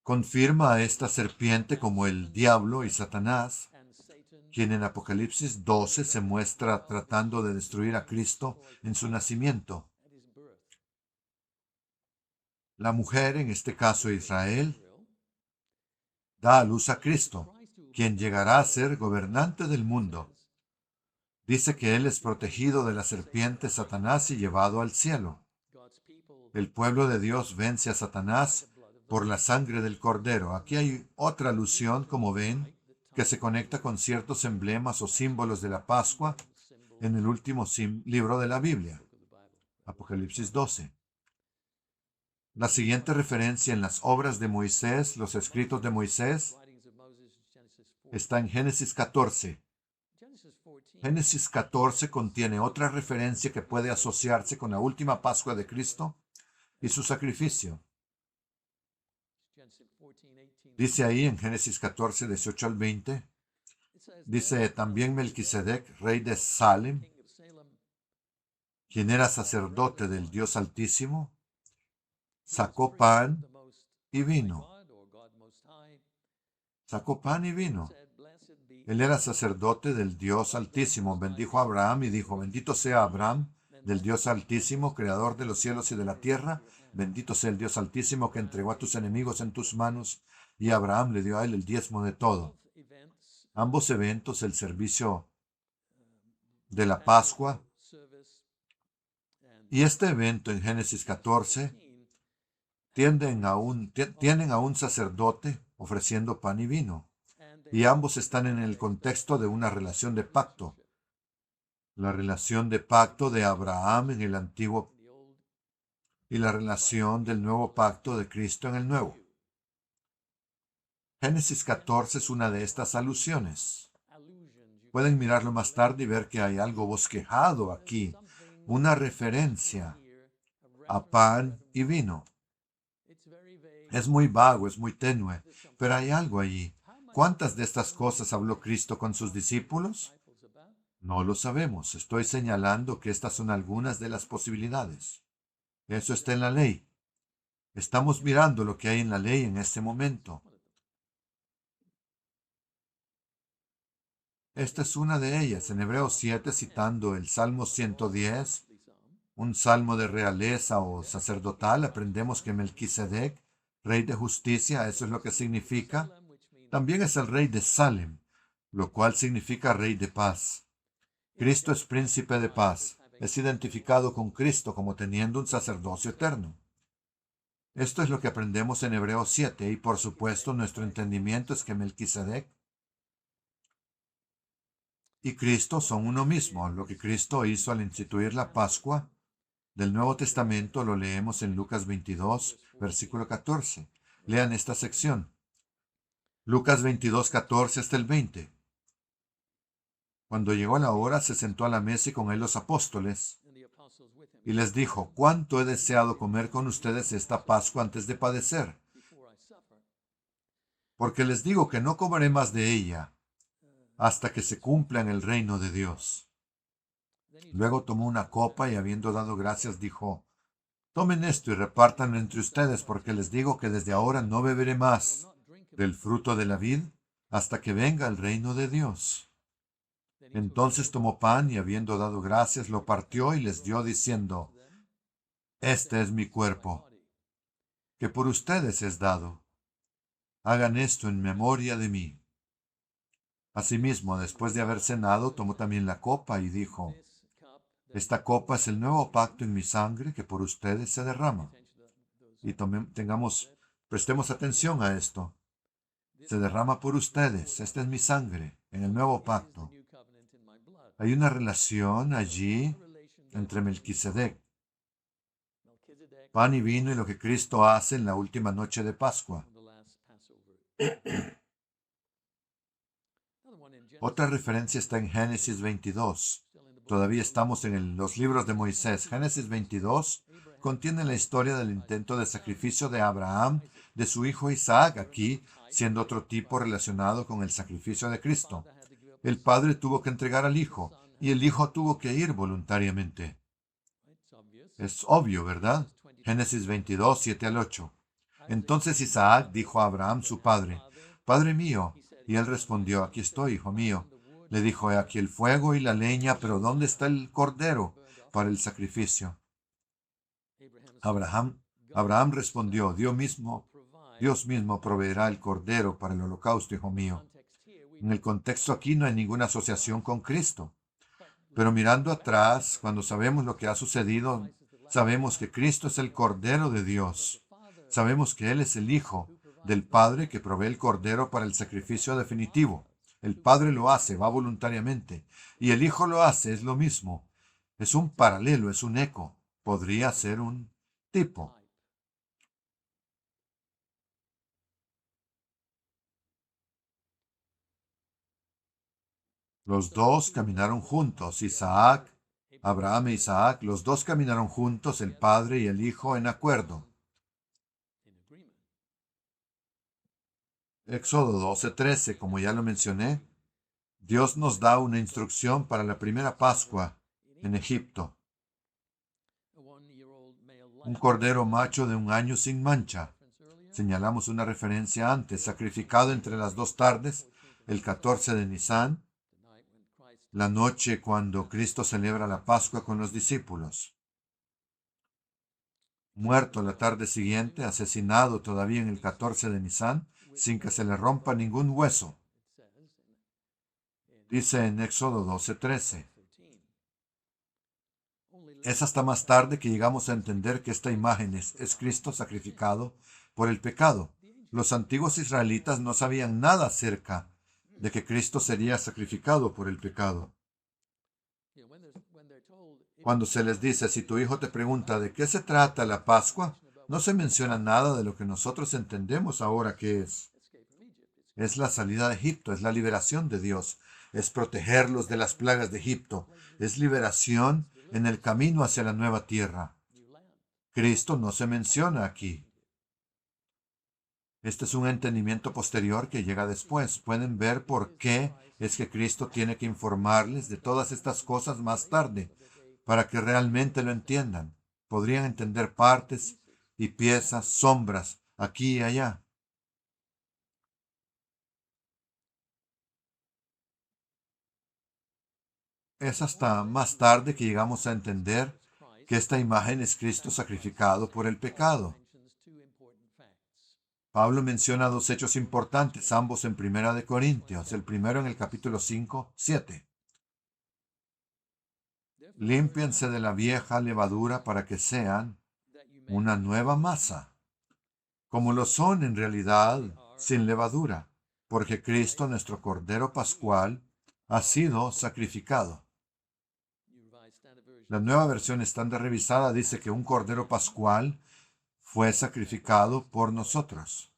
Confirma a esta serpiente como el diablo y Satanás, quien en Apocalipsis 12 se muestra tratando de destruir a Cristo en su nacimiento. La mujer, en este caso Israel, da a luz a Cristo, quien llegará a ser gobernante del mundo. Dice que Él es protegido de la serpiente Satanás y llevado al cielo. El pueblo de Dios vence a Satanás por la sangre del Cordero. Aquí hay otra alusión, como ven, que se conecta con ciertos emblemas o símbolos de la Pascua en el último libro de la Biblia, Apocalipsis 12. La siguiente referencia en las obras de Moisés, los escritos de Moisés, está en Génesis 14. Génesis 14 contiene otra referencia que puede asociarse con la última Pascua de Cristo y su sacrificio. Dice ahí en Génesis 14, 18 al 20, dice también Melquisedec, rey de Salem, quien era sacerdote del Dios Altísimo, sacó pan y vino. Sacó pan y vino. Él era sacerdote del Dios Altísimo. Bendijo a Abraham y dijo, bendito sea Abraham del Dios Altísimo, creador de los cielos y de la tierra. Bendito sea el Dios Altísimo que entregó a tus enemigos en tus manos. Y Abraham le dio a él el diezmo de todo. Ambos eventos, el servicio de la Pascua y este evento en Génesis 14, tienen a un sacerdote ofreciendo pan y vino. Y ambos están en el contexto de una relación de pacto. La relación de pacto de Abraham en el Antiguo y la relación del nuevo pacto de Cristo en el nuevo. Génesis 14 es una de estas alusiones. Pueden mirarlo más tarde y ver que hay algo bosquejado aquí, una referencia a pan y vino. Es muy vago, es muy tenue, pero hay algo allí. ¿Cuántas de estas cosas habló Cristo con sus discípulos? No lo sabemos. Estoy señalando que estas son algunas de las posibilidades. Eso está en la ley. Estamos mirando lo que hay en la ley en este momento. Esta es una de ellas, en Hebreos 7, citando el Salmo 110, un salmo de realeza o sacerdotal. Aprendemos que Melquisedec, rey de justicia, eso es lo que significa. También es el rey de Salem, lo cual significa rey de paz. Cristo es príncipe de paz. Es identificado con Cristo como teniendo un sacerdocio eterno. Esto es lo que aprendemos en Hebreos 7 y por supuesto nuestro entendimiento es que Melquisedec y Cristo son uno mismo. Lo que Cristo hizo al instituir la Pascua del Nuevo Testamento lo leemos en Lucas 22, versículo 14. Lean esta sección. Lucas 22, 14 hasta el 20. Cuando llegó la hora, se sentó a la mesa y con él los apóstoles, y les dijo, ¿cuánto he deseado comer con ustedes esta Pascua antes de padecer? Porque les digo que no comeré más de ella hasta que se cumpla en el reino de Dios. Luego tomó una copa y habiendo dado gracias dijo, tomen esto y repártanlo entre ustedes, porque les digo que desde ahora no beberé más del fruto de la vid hasta que venga el reino de Dios. Entonces tomó pan y habiendo dado gracias lo partió y les dio diciendo, este es mi cuerpo, que por ustedes es dado. Hagan esto en memoria de mí. Asimismo, después de haber cenado, tomó también la copa y dijo, esta copa es el nuevo pacto en mi sangre que por ustedes se derrama. Y prestemos atención a esto. Se derrama por ustedes. Esta es mi sangre en el nuevo pacto. Hay una relación allí entre Melquisedec, pan y vino y lo que Cristo hace en la última noche de Pascua. Otra referencia está en Génesis 22. Todavía estamos en los libros de Moisés. Génesis 22 contiene la historia del intento de sacrificio de Abraham de su hijo Isaac, aquí siendo otro tipo relacionado con el sacrificio de Cristo. El padre tuvo que entregar al hijo y el hijo tuvo que ir voluntariamente. Es obvio, ¿verdad? Génesis 22, 7 al 8. Entonces Isaac dijo a Abraham su padre, Padre mío. Y él respondió, aquí estoy, hijo mío. Le dijo, he aquí el fuego y la leña, pero ¿dónde está el cordero para el sacrificio? Abraham respondió, Dios mismo proveerá el cordero para el holocausto, hijo mío. En el contexto aquí no hay ninguna asociación con Cristo. Pero mirando atrás, cuando sabemos lo que ha sucedido, sabemos que Cristo es el Cordero de Dios. Sabemos que Él es el Hijo del Padre que provee el Cordero para el sacrificio definitivo. El Padre lo hace, va voluntariamente. Y el Hijo lo hace, es lo mismo. Es un paralelo, es un eco. Podría ser un tipo. Los dos caminaron juntos, Abraham e Isaac, los dos caminaron juntos, el Padre y el Hijo, en acuerdo. Éxodo 12:13, como ya lo mencioné, Dios nos da una instrucción para la primera Pascua en Egipto. Un cordero macho de 1 año sin mancha. Señalamos una referencia antes, sacrificado entre las 2 tardes, el 14 de Nisán, la noche cuando Cristo celebra la Pascua con los discípulos. Muerto la tarde siguiente, asesinado todavía en el 14 de Nisán, sin que se le rompa ningún hueso. Dice en Éxodo 12:13. Es hasta más tarde que llegamos a entender que esta imagen es Cristo sacrificado por el pecado. Los antiguos israelitas no sabían nada acerca de que Cristo sería sacrificado por el pecado. Cuando se les dice, si tu hijo te pregunta de qué se trata la Pascua, no se menciona nada de lo que nosotros entendemos ahora que es. Es la salida de Egipto, es la liberación de Dios, es protegerlos de las plagas de Egipto, es liberación en el camino hacia la nueva tierra. Cristo no se menciona aquí. Este es un entendimiento posterior que llega después. Pueden ver por qué es que Cristo tiene que informarles de todas estas cosas más tarde, para que realmente lo entiendan. Podrían entender partes y piezas, sombras, aquí y allá. Es hasta más tarde que llegamos a entender que esta imagen es Cristo sacrificado por el pecado. Pablo menciona dos hechos importantes, ambos en Primera de Corintios, el primero en el capítulo 5, 7. Límpiense de la vieja levadura para que sean una nueva masa, como lo son en realidad sin levadura, porque Cristo, nuestro Cordero Pascual, ha sido sacrificado. La nueva versión estándar revisada dice que un Cordero Pascual fue sacrificado por nosotros.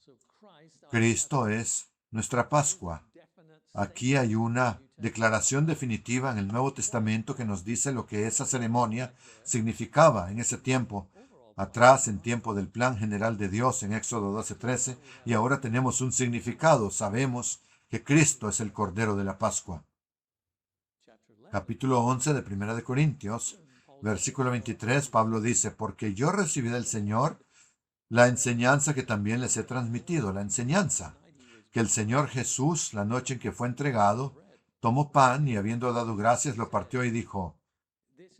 Cristo es nuestra Pascua. Aquí hay una declaración definitiva en el Nuevo Testamento que nos dice lo que esa ceremonia significaba en ese tiempo, atrás en tiempo del plan general de Dios en Éxodo 12:13, y ahora tenemos un significado. Sabemos que Cristo es el Cordero de la Pascua. Capítulo 11 de Primera de Corintios, versículo 23, Pablo dice, porque yo recibí del Señor la enseñanza que también les he transmitido, la enseñanza que el Señor Jesús, la noche en que fue entregado, tomó pan y habiendo dado gracias lo partió y dijo,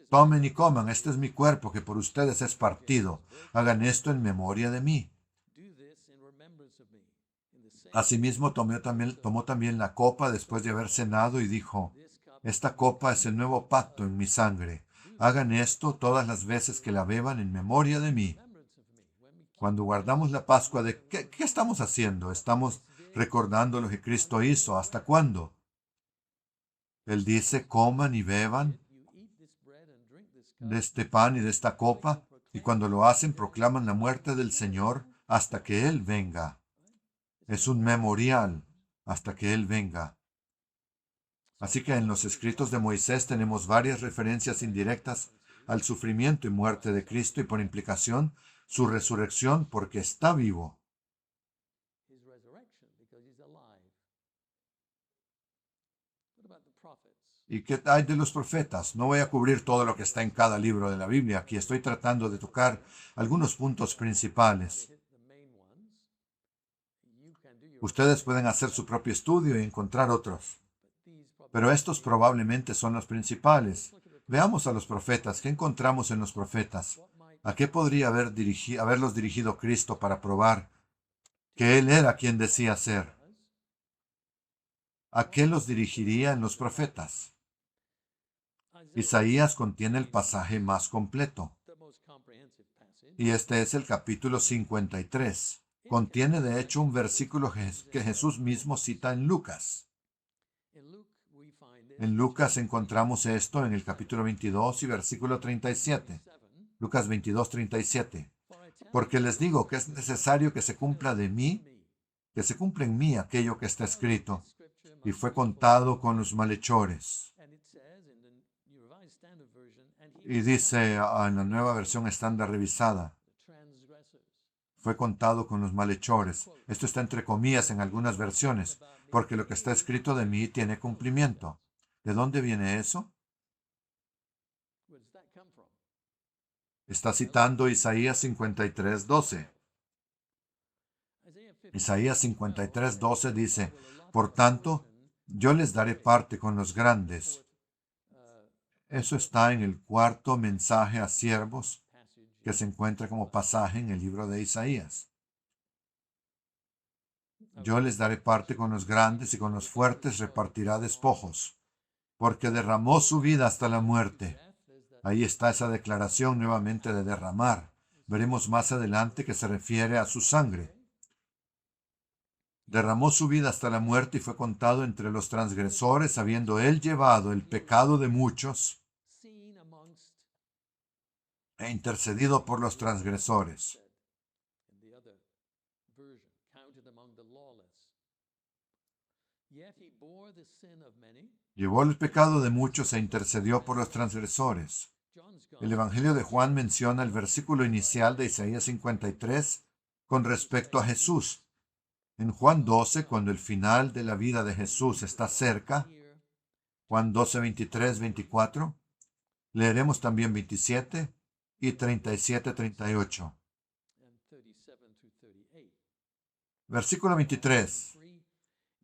tomen y coman, este es mi cuerpo que por ustedes es partido, hagan esto en memoria de mí. Asimismo tomó también la copa después de haber cenado y dijo, esta copa es el nuevo pacto en mi sangre, hagan esto todas las veces que la beban en memoria de mí. Cuando guardamos la Pascua, ¿qué estamos haciendo? Estamos recordando lo que Cristo hizo. ¿Hasta cuándo? Él dice, coman y beban de este pan y de esta copa, y cuando lo hacen proclaman la muerte del Señor hasta que Él venga. Es un memorial hasta que Él venga. Así que en los escritos de Moisés tenemos varias referencias indirectas al sufrimiento y muerte de Cristo y por implicación su resurrección porque está vivo. ¿Y qué hay de los profetas? No voy a cubrir todo lo que está en cada libro de la Biblia. Aquí estoy tratando de tocar algunos puntos principales. Ustedes pueden hacer su propio estudio y encontrar otros. Pero estos probablemente son los principales. Veamos a los profetas. ¿Qué encontramos en los profetas? ¿A qué podría haberlos dirigido Cristo para probar que Él era quien decía ser? ¿A qué los dirigiría en los profetas? Isaías contiene el pasaje más completo. Y este es el capítulo 53. Contiene de hecho un versículo que Jesús mismo cita en Lucas. En Lucas encontramos esto en el capítulo 22 y versículo 37. Lucas 22, 37. Porque les digo que es necesario que se cumpla de mí, que se cumpla en mí aquello que está escrito. Y fue contado con los malhechores. Y dice en la nueva versión estándar revisada, fue contado con los malhechores. Esto está entre comillas en algunas versiones, porque lo que está escrito de mí tiene cumplimiento. ¿De dónde viene eso? Está citando Isaías 53:12. Isaías 53:12 dice, por tanto, yo les daré parte con los grandes. Eso está en el cuarto mensaje a siervos que se encuentra como pasaje en el libro de Isaías. Yo les daré parte con los grandes y con los fuertes repartirá despojos, porque derramó su vida hasta la muerte. Ahí está esa declaración nuevamente de derramar. Veremos más adelante que se refiere a su sangre. Derramó su vida hasta la muerte y fue contado entre los transgresores, habiendo él llevado el pecado de muchos. e intercedido por los transgresores. Llevó el pecado de muchos e intercedió por los transgresores. El Evangelio de Juan menciona el versículo inicial de Isaías 53 con respecto a Jesús. En Juan 12, cuando el final de la vida de Jesús está cerca, Juan 12, 23, 24, leeremos también 27 y 37, 38. Versículo 23.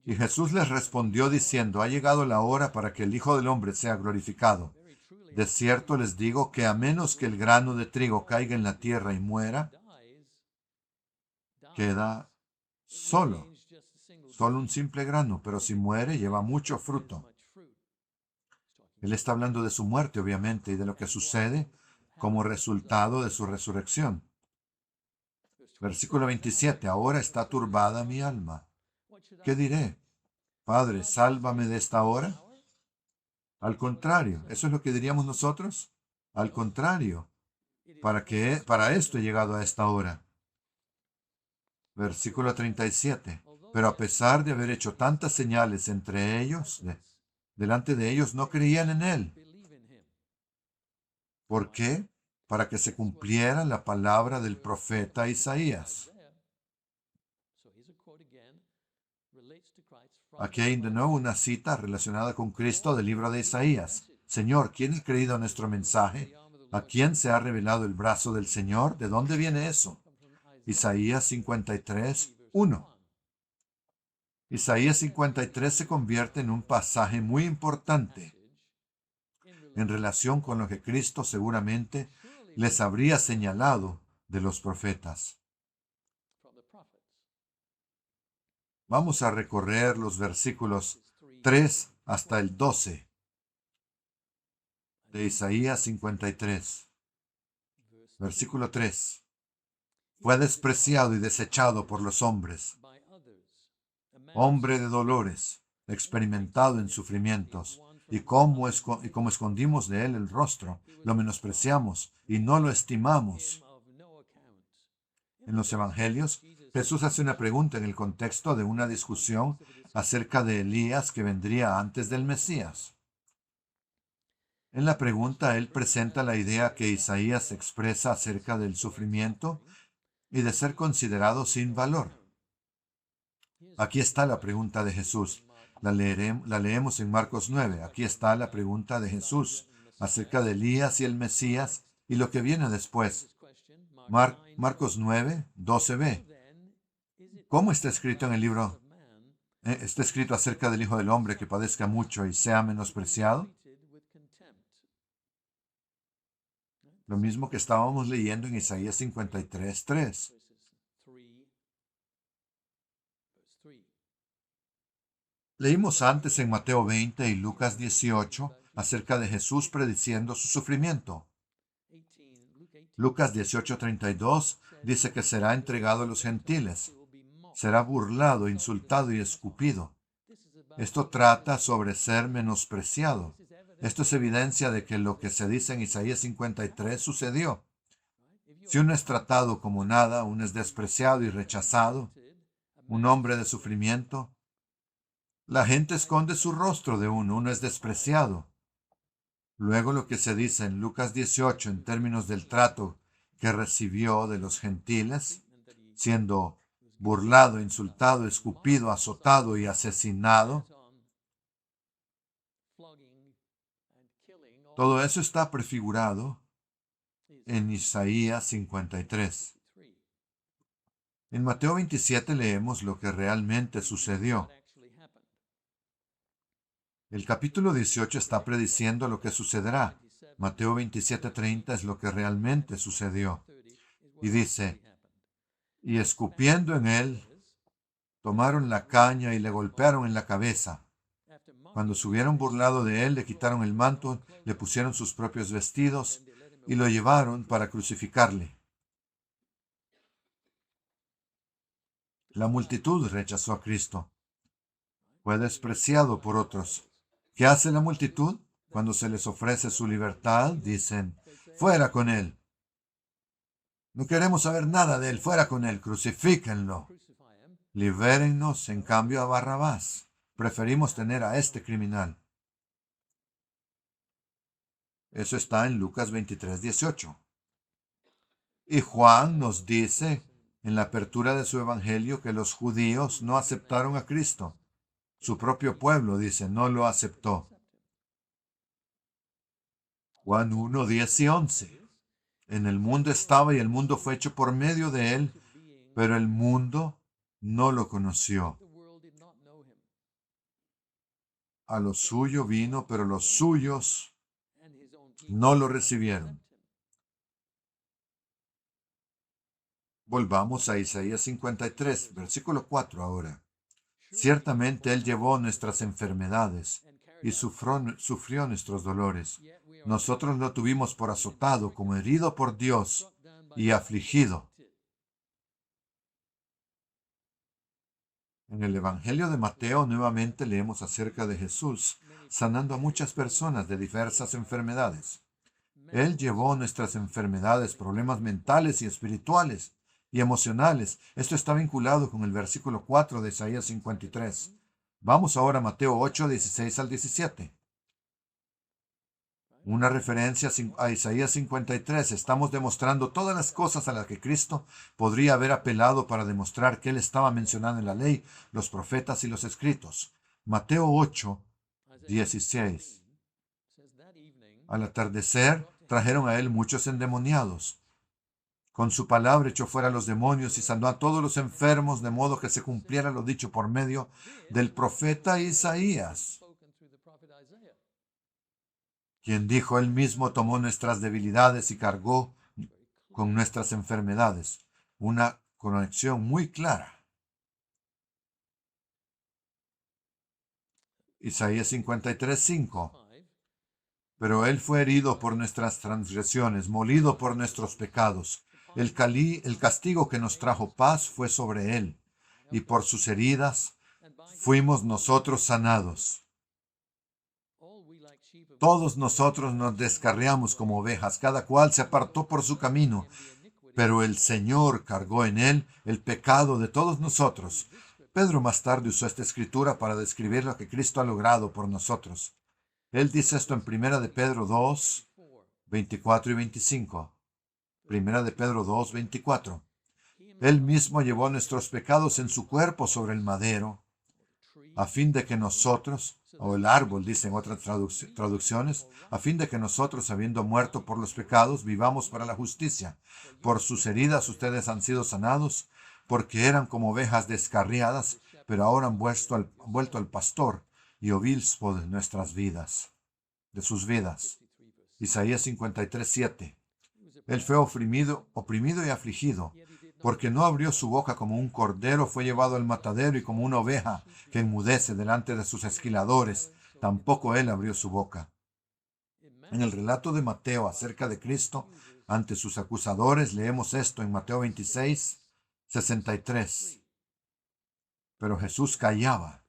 Y Jesús les respondió diciendo, ha llegado la hora para que el Hijo del Hombre sea glorificado. De cierto les digo que a menos que el grano de trigo caiga en la tierra y muera, queda solo un simple grano, pero si muere lleva mucho fruto. Él está hablando de su muerte, obviamente, y de lo que sucede como resultado de su resurrección. Versículo 27. Ahora está turbada mi alma. ¿Qué diré? Padre, sálvame de esta hora. Al contrario, ¿eso es lo que diríamos nosotros? Al contrario, para esto he llegado a esta hora. Versículo 37. Pero a pesar de haber hecho tantas señales entre ellos, delante de ellos no creían en él. ¿Por qué? Para que se cumpliera la palabra del profeta Isaías. Aquí hay de nuevo una cita relacionada con Cristo del libro de Isaías. Señor, ¿quién ha creído nuestro mensaje? ¿A quién se ha revelado el brazo del Señor? ¿De dónde viene eso? Isaías 53, 1. Isaías 53 se convierte en un pasaje muy importante en relación con lo que Cristo seguramente les habría señalado de los profetas. Vamos a recorrer los versículos 3 hasta el 12 de Isaías 53. Versículo 3. Fue despreciado y desechado por los hombres, hombre de dolores, experimentado en sufrimientos, y como escondimos de él el rostro, lo menospreciamos y no lo estimamos. En los Evangelios, Jesús hace una pregunta en el contexto de una discusión acerca de Elías que vendría antes del Mesías. En la pregunta, él presenta la idea que Isaías expresa acerca del sufrimiento y de ser considerado sin valor. Aquí está la pregunta de Jesús. La leemos en Marcos 9. Aquí está la pregunta de Jesús acerca de Elías y el Mesías y lo que viene después. Marcos 9, 12b. ¿Cómo está escrito en el libro? Está escrito acerca del Hijo del Hombre que padezca mucho y sea menospreciado. Lo mismo que estábamos leyendo en Isaías 53, 3. Leímos antes en Mateo 20 y Lucas 18 acerca de Jesús prediciendo su sufrimiento. Lucas 18:32 dice que será entregado a los gentiles, será burlado, insultado y escupido. Esto trata sobre ser menospreciado. Esto es evidencia de que lo que se dice en Isaías 53 sucedió. Si uno es tratado como nada, uno es despreciado y rechazado, un hombre de sufrimiento, la gente esconde su rostro de uno es despreciado. Luego lo que se dice en Lucas 18 en términos del trato que recibió de los gentiles, siendo burlado, insultado, escupido, azotado y asesinado, todo eso está prefigurado en Isaías 53. En Mateo 27 leemos lo que realmente sucedió. El capítulo 18 está prediciendo lo que sucederá. Mateo 27:30 es lo que realmente sucedió. Y dice, y escupiendo en él, tomaron la caña y le golpearon en la cabeza. Cuando se hubieron burlado de él, le quitaron el manto, le pusieron sus propios vestidos y lo llevaron para crucificarle. La multitud rechazó a Cristo. Fue despreciado por otros. ¿Qué hace la multitud? Cuando se les ofrece su libertad, dicen, fuera con él. No queremos saber nada de él. Fuera con él. Crucifíquenlo. Libérennos, en cambio, a Barrabás. Preferimos tener a este criminal. Eso está en Lucas 23:18. Y Juan nos dice en la apertura de su evangelio que los judíos no aceptaron a Cristo. Su propio pueblo, dice, no lo aceptó. Juan 1:10 y 11. En el mundo estaba y el mundo fue hecho por medio de él, pero el mundo no lo conoció. A lo suyo vino, pero los suyos no lo recibieron. Volvamos a Isaías 53, versículo 4 ahora. Ciertamente Él llevó nuestras enfermedades y sufrió nuestros dolores. Nosotros lo tuvimos por azotado, como herido por Dios y afligido. En el Evangelio de Mateo nuevamente leemos acerca de Jesús sanando a muchas personas de diversas enfermedades. Él llevó nuestras enfermedades, problemas mentales y espirituales y emocionales. Esto está vinculado con el versículo 4 de Isaías 53. Vamos ahora a Mateo 8, 16 al 17. Una referencia a Isaías 53. Estamos demostrando todas las cosas a las que Cristo podría haber apelado para demostrar que Él estaba mencionado en la ley, los profetas y los escritos. Mateo 8, 16. Al atardecer, trajeron a Él muchos endemoniados. Con su palabra echó fuera a los demonios y sanó a todos los enfermos, de modo que se cumpliera lo dicho por medio del profeta Isaías, quien dijo: Él mismo tomó nuestras debilidades y cargó con nuestras enfermedades. Una conexión muy clara. Isaías 53, 5. Pero Él fue herido por nuestras transgresiones, molido por nuestros pecados. El castigo que nos trajo paz fue sobre Él, y por sus heridas fuimos nosotros sanados. Todos nosotros nos descarriamos como ovejas, cada cual se apartó por su camino, pero el Señor cargó en Él el pecado de todos nosotros. Pedro más tarde usó esta escritura para describir lo que Cristo ha logrado por nosotros. Él dice esto en 1 de Pedro 2, 24 y 25. 1 de Pedro 2, 24. Él mismo llevó nuestros pecados en su cuerpo sobre el madero, a fin de que nosotros, o el árbol, dicen otras traducciones, a fin de que nosotros, habiendo muerto por los pecados, vivamos para la justicia. Por sus heridas ustedes han sido sanados, porque eran como ovejas descarriadas, pero ahora han vuelto al pastor y obispo de nuestras vidas, de sus vidas. Isaías 53, 7. Él fue oprimido y afligido, porque no abrió su boca. Como un cordero fue llevado al matadero, y como una oveja que enmudece delante de sus esquiladores, tampoco él abrió su boca. En el relato de Mateo acerca de Cristo ante sus acusadores, leemos esto en Mateo 26, 63. Pero Jesús callaba.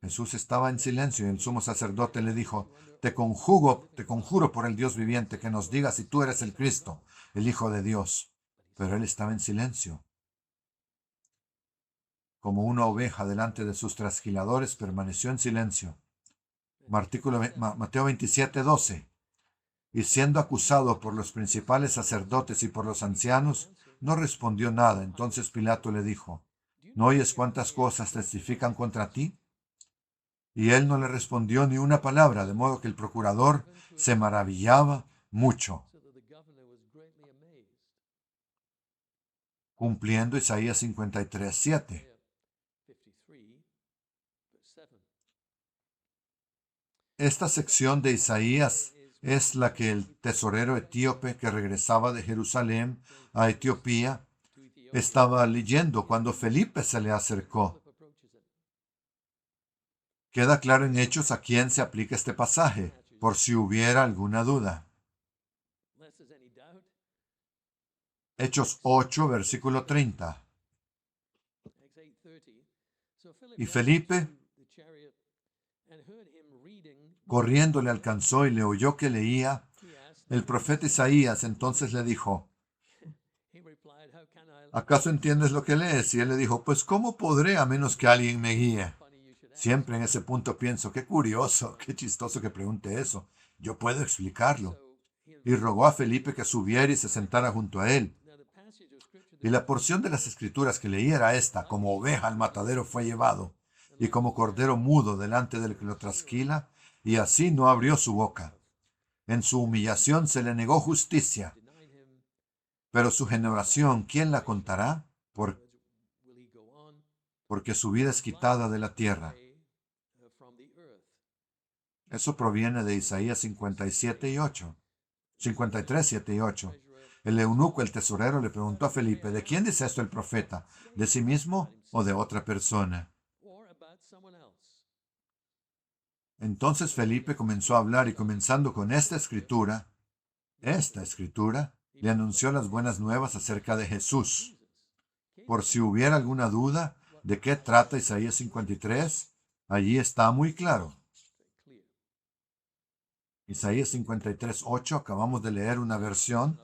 Jesús estaba en silencio, y el sumo sacerdote le dijo: te conjuro por el Dios viviente, que nos digas si tú eres el Cristo, el Hijo de Dios. Pero él estaba en silencio. Como una oveja delante de sus trasquiladores, permaneció en silencio. Mateo 27, 12. Y siendo acusado por los principales sacerdotes y por los ancianos, no respondió nada. Entonces Pilato le dijo: ¿no oyes cuántas cosas testifican contra ti? Y él no le respondió ni una palabra, de modo que el procurador se maravillaba mucho. Cumpliendo Isaías 53, 7. Esta sección de Isaías es la que el tesorero etíope que regresaba de Jerusalén a Etiopía estaba leyendo cuando Felipe se le acercó. Queda claro en Hechos a quién se aplica este pasaje, por si hubiera alguna duda. Hechos 8, versículo 30. Y Felipe, corriendo, le alcanzó y le oyó que leía el profeta Isaías. Entonces le dijo: ¿Acaso entiendes lo que lees? Y él le dijo, pues ¿cómo podré a menos que alguien me guíe? Siempre en ese punto pienso, qué curioso, qué chistoso que pregunte eso. Yo puedo explicarlo. Y rogó a Felipe que subiera y se sentara junto a él. Y la porción de las escrituras que leí era esta: como oveja al matadero fue llevado, y como cordero mudo delante del que lo trasquila, y así no abrió su boca. En su humillación se le negó justicia. Pero su generación, ¿quién la contará? Porque su vida es quitada de la tierra. Eso proviene de Isaías 57 y 8. 53, 7 y 8. El eunuco, el tesorero, le preguntó a Felipe, ¿de quién dice esto el profeta? ¿De sí mismo o de otra persona? Entonces Felipe comenzó a hablar y comenzando con esta escritura, le anunció las buenas nuevas acerca de Jesús. Por si hubiera alguna duda de qué trata Isaías 53, allí está muy claro. Isaías 53, 8, acabamos de leer una versión.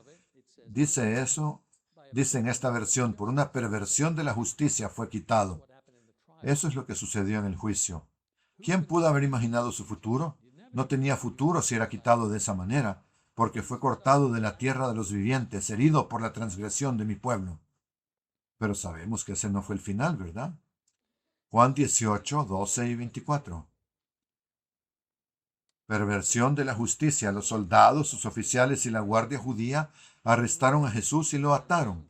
Dice eso, dice en esta versión, por una perversión de la justicia fue quitado. Eso es lo que sucedió en el juicio. ¿Quién pudo haber imaginado su futuro? No tenía futuro si era quitado de esa manera, porque fue cortado de la tierra de los vivientes, herido por la transgresión de mi pueblo. Pero sabemos que ese no fue el final, ¿verdad? Juan 18, 12 y 24. Perversión de la justicia. Los soldados, sus oficiales y la guardia judía arrestaron a Jesús y lo ataron.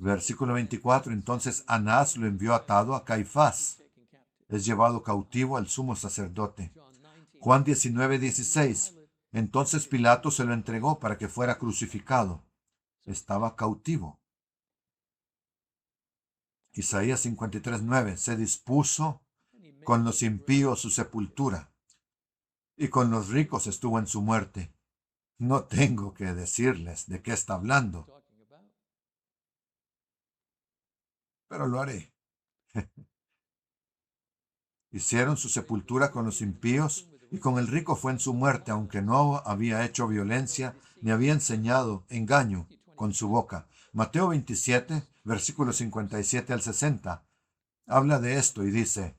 Versículo 24. Entonces Anás lo envió atado a Caifás. Es llevado cautivo al sumo sacerdote. Juan 19, 16. Entonces Pilato se lo entregó para que fuera crucificado. Estaba cautivo. Isaías 53, 9. Se dispuso con los impíos su sepultura, y con los ricos estuvo en su muerte. No tengo que decirles de qué está hablando, pero lo haré. Hicieron su sepultura con los impíos, y con el rico fue en su muerte, aunque no había hecho violencia, ni había enseñado engaño con su boca. Mateo 27, versículos 57 al 60, habla de esto y dice,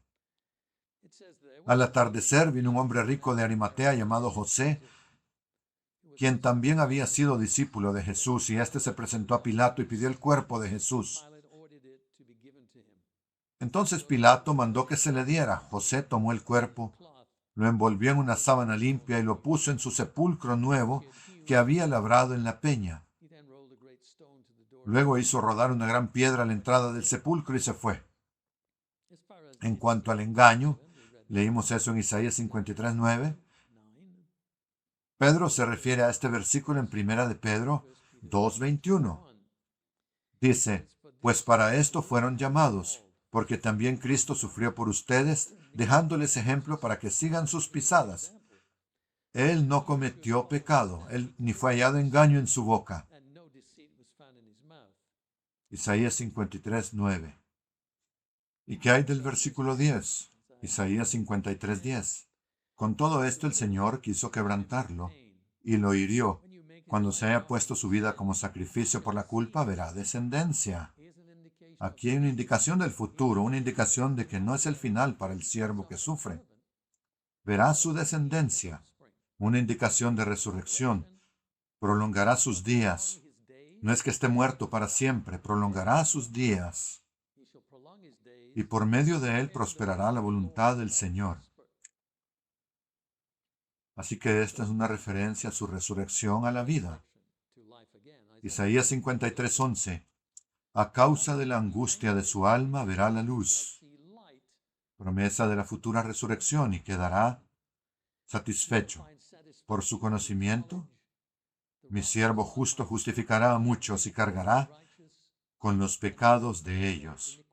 al atardecer vino un hombre rico de Arimatea llamado José, quien también había sido discípulo de Jesús, y éste se presentó a Pilato y pidió el cuerpo de Jesús. Entonces Pilato mandó que se le diera. José tomó el cuerpo, lo envolvió en una sábana limpia y lo puso en su sepulcro nuevo que había labrado en la peña. Luego hizo rodar una gran piedra a la entrada del sepulcro y se fue. En cuanto al engaño, leímos eso en Isaías 53, 9. Pedro se refiere a este versículo en Primera de Pedro 2:21. Dice, pues para esto fueron llamados, porque también Cristo sufrió por ustedes, dejándoles ejemplo para que sigan sus pisadas. Él no cometió pecado, ni fue hallado engaño en su boca. Isaías 53, 9. ¿Y qué hay del versículo 10? Isaías 53, 10. Con todo esto el Señor quiso quebrantarlo y lo hirió. Cuando se haya puesto su vida como sacrificio por la culpa, verá descendencia. Aquí hay una indicación del futuro, una indicación de que no es el final para el siervo que sufre. Verá su descendencia, una indicación de resurrección. Prolongará sus días. No es que esté muerto para siempre, prolongará sus días. Y por medio de él prosperará la voluntad del Señor. Así que esta es una referencia a su resurrección a la vida. Isaías 53, 11. A causa de la angustia de su alma verá la luz. Promesa de la futura resurrección y quedará satisfecho. Por su conocimiento, mi siervo justo justificará a muchos y cargará con los pecados de ellos,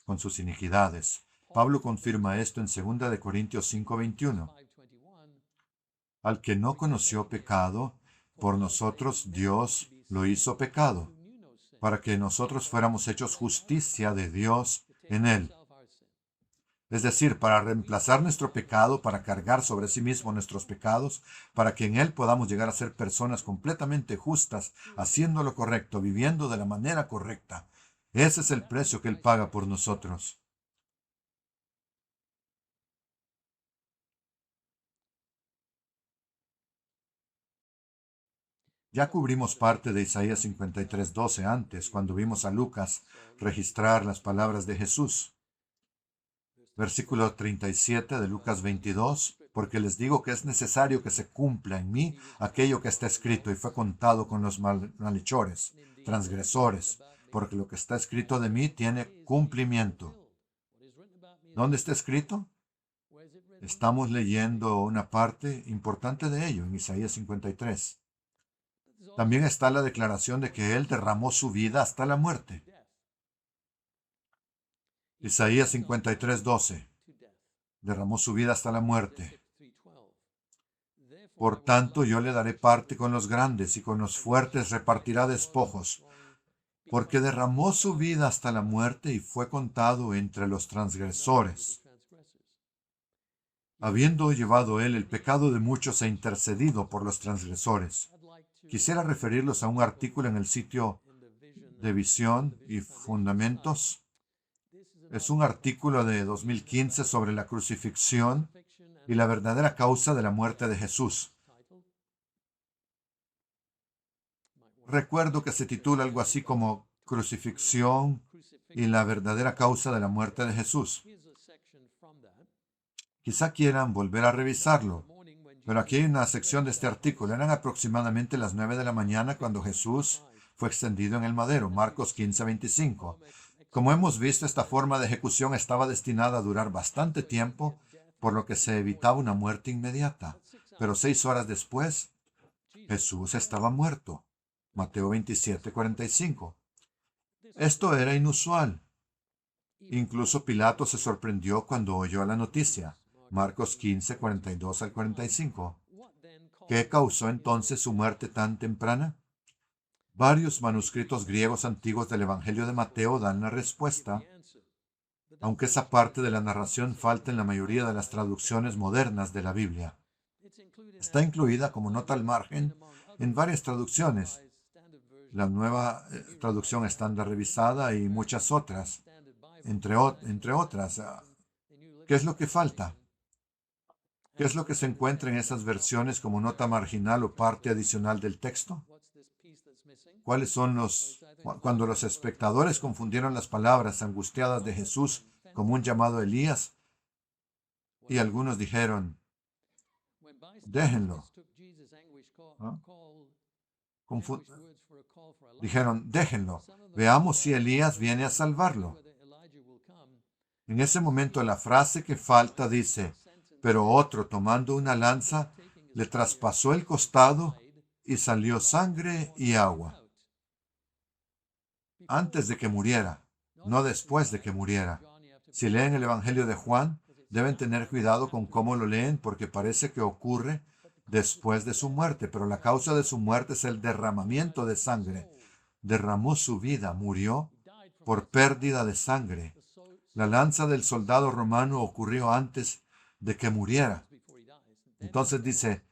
con sus iniquidades. Pablo confirma esto en 2 de Corintios 5:21. Al que no conoció pecado, por nosotros Dios lo hizo pecado, para que nosotros fuéramos hechos justicia de Dios en él. Es decir, para reemplazar nuestro pecado, para cargar sobre sí mismo nuestros pecados, para que en Él podamos llegar a ser personas completamente justas, haciendo lo correcto, viviendo de la manera correcta. Ese es el precio que Él paga por nosotros. Ya cubrimos parte de Isaías 53:12 antes, cuando vimos a Lucas registrar las palabras de Jesús. Versículo 37 de Lucas 22, porque les digo que es necesario que se cumpla en mí aquello que está escrito y fue contado con los malhechores, transgresores, porque lo que está escrito de mí tiene cumplimiento. ¿Dónde está escrito? Estamos leyendo una parte importante de ello en Isaías 53. También está la declaración de que Él derramó su vida hasta la muerte. Isaías 53:12. Derramó su vida hasta la muerte. Por tanto, yo le daré parte con los grandes y con los fuertes repartirá despojos, porque derramó su vida hasta la muerte y fue contado entre los transgresores. Habiendo llevado él el pecado de muchos e intercedido por los transgresores. Quisiera referirlos a un artículo en el sitio de Visión y Fundamentos. Es un artículo de 2015 sobre la crucifixión y la verdadera causa de la muerte de Jesús. Recuerdo que se titula algo así como Crucifixión y la verdadera causa de la muerte de Jesús. Quizá quieran volver a revisarlo, pero aquí hay una sección de este artículo. Eran aproximadamente las 9 de la mañana cuando Jesús fue extendido en el madero, Marcos 15:25. Como hemos visto, esta forma de ejecución estaba destinada a durar bastante tiempo, por lo que se evitaba una muerte inmediata. Pero 6 horas después, Jesús estaba muerto. Mateo 27:45. Esto era inusual. Incluso Pilato se sorprendió cuando oyó la noticia. Marcos 15:42 al 45. ¿Qué causó entonces su muerte tan temprana? Varios manuscritos griegos antiguos del Evangelio de Mateo dan la respuesta, aunque esa parte de la narración falta en la mayoría de las traducciones modernas de la Biblia. Está incluida como nota al margen en varias traducciones, la nueva traducción estándar revisada y muchas otras, entre otras. ¿Qué es lo que falta? ¿Qué es lo que se encuentra en esas versiones como nota marginal o parte adicional del texto? ¿Cuáles son cuando los espectadores confundieron las palabras angustiadas de Jesús como un llamado a Elías? Y algunos dijeron, déjenlo. ¿Ah? Confu- Dijeron, déjenlo. Veamos si Elías viene a salvarlo. En ese momento la frase que falta dice, pero otro tomando una lanza le traspasó el costado y salió sangre y agua. Antes de que muriera, no después de que muriera. Si leen el Evangelio de Juan, deben tener cuidado con cómo lo leen porque parece que ocurre después de su muerte, pero la causa de su muerte es el derramamiento de sangre. Derramó su vida, murió por pérdida de sangre. La lanza del soldado romano ocurrió antes de que muriera. Entonces dice,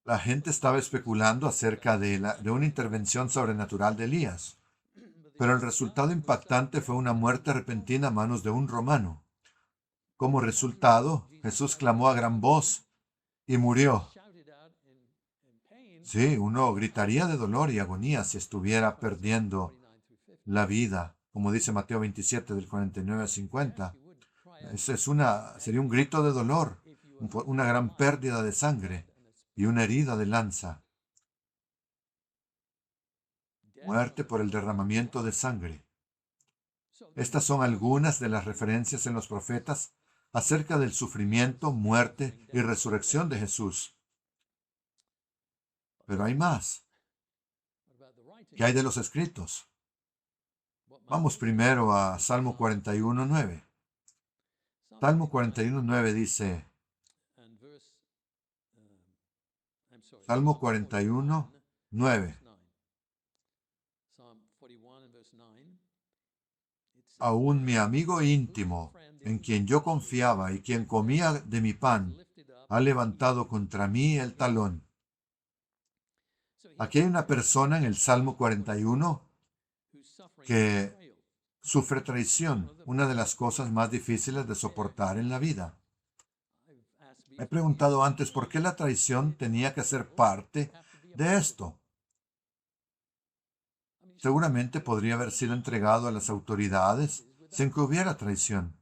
la gente estaba especulando acerca de una intervención sobrenatural de Elías, pero el resultado impactante fue una muerte repentina a manos de un romano. Como resultado, Jesús clamó a gran voz y murió. Sí, uno gritaría de dolor y agonía si estuviera perdiendo la vida, como dice Mateo 27 del 49 al 50. Sería un grito de dolor, una gran pérdida de sangre y una herida de lanza. Muerte por el derramamiento de sangre. Estas son algunas de las referencias en los profetas acerca del sufrimiento, muerte y resurrección de Jesús. Pero hay más. ¿Qué hay de los escritos? Vamos primero a Salmo 41:9. Salmo 41:9 dice, Salmo 41:9. Aún mi amigo íntimo, en quien yo confiaba y quien comía de mi pan, ha levantado contra mí el talón. Aquí hay una persona en el Salmo 41 que sufre traición, una de las cosas más difíciles de soportar en la vida. He preguntado antes por qué la traición tenía que ser parte de esto. Seguramente podría haber sido entregado a las autoridades sin que hubiera traición.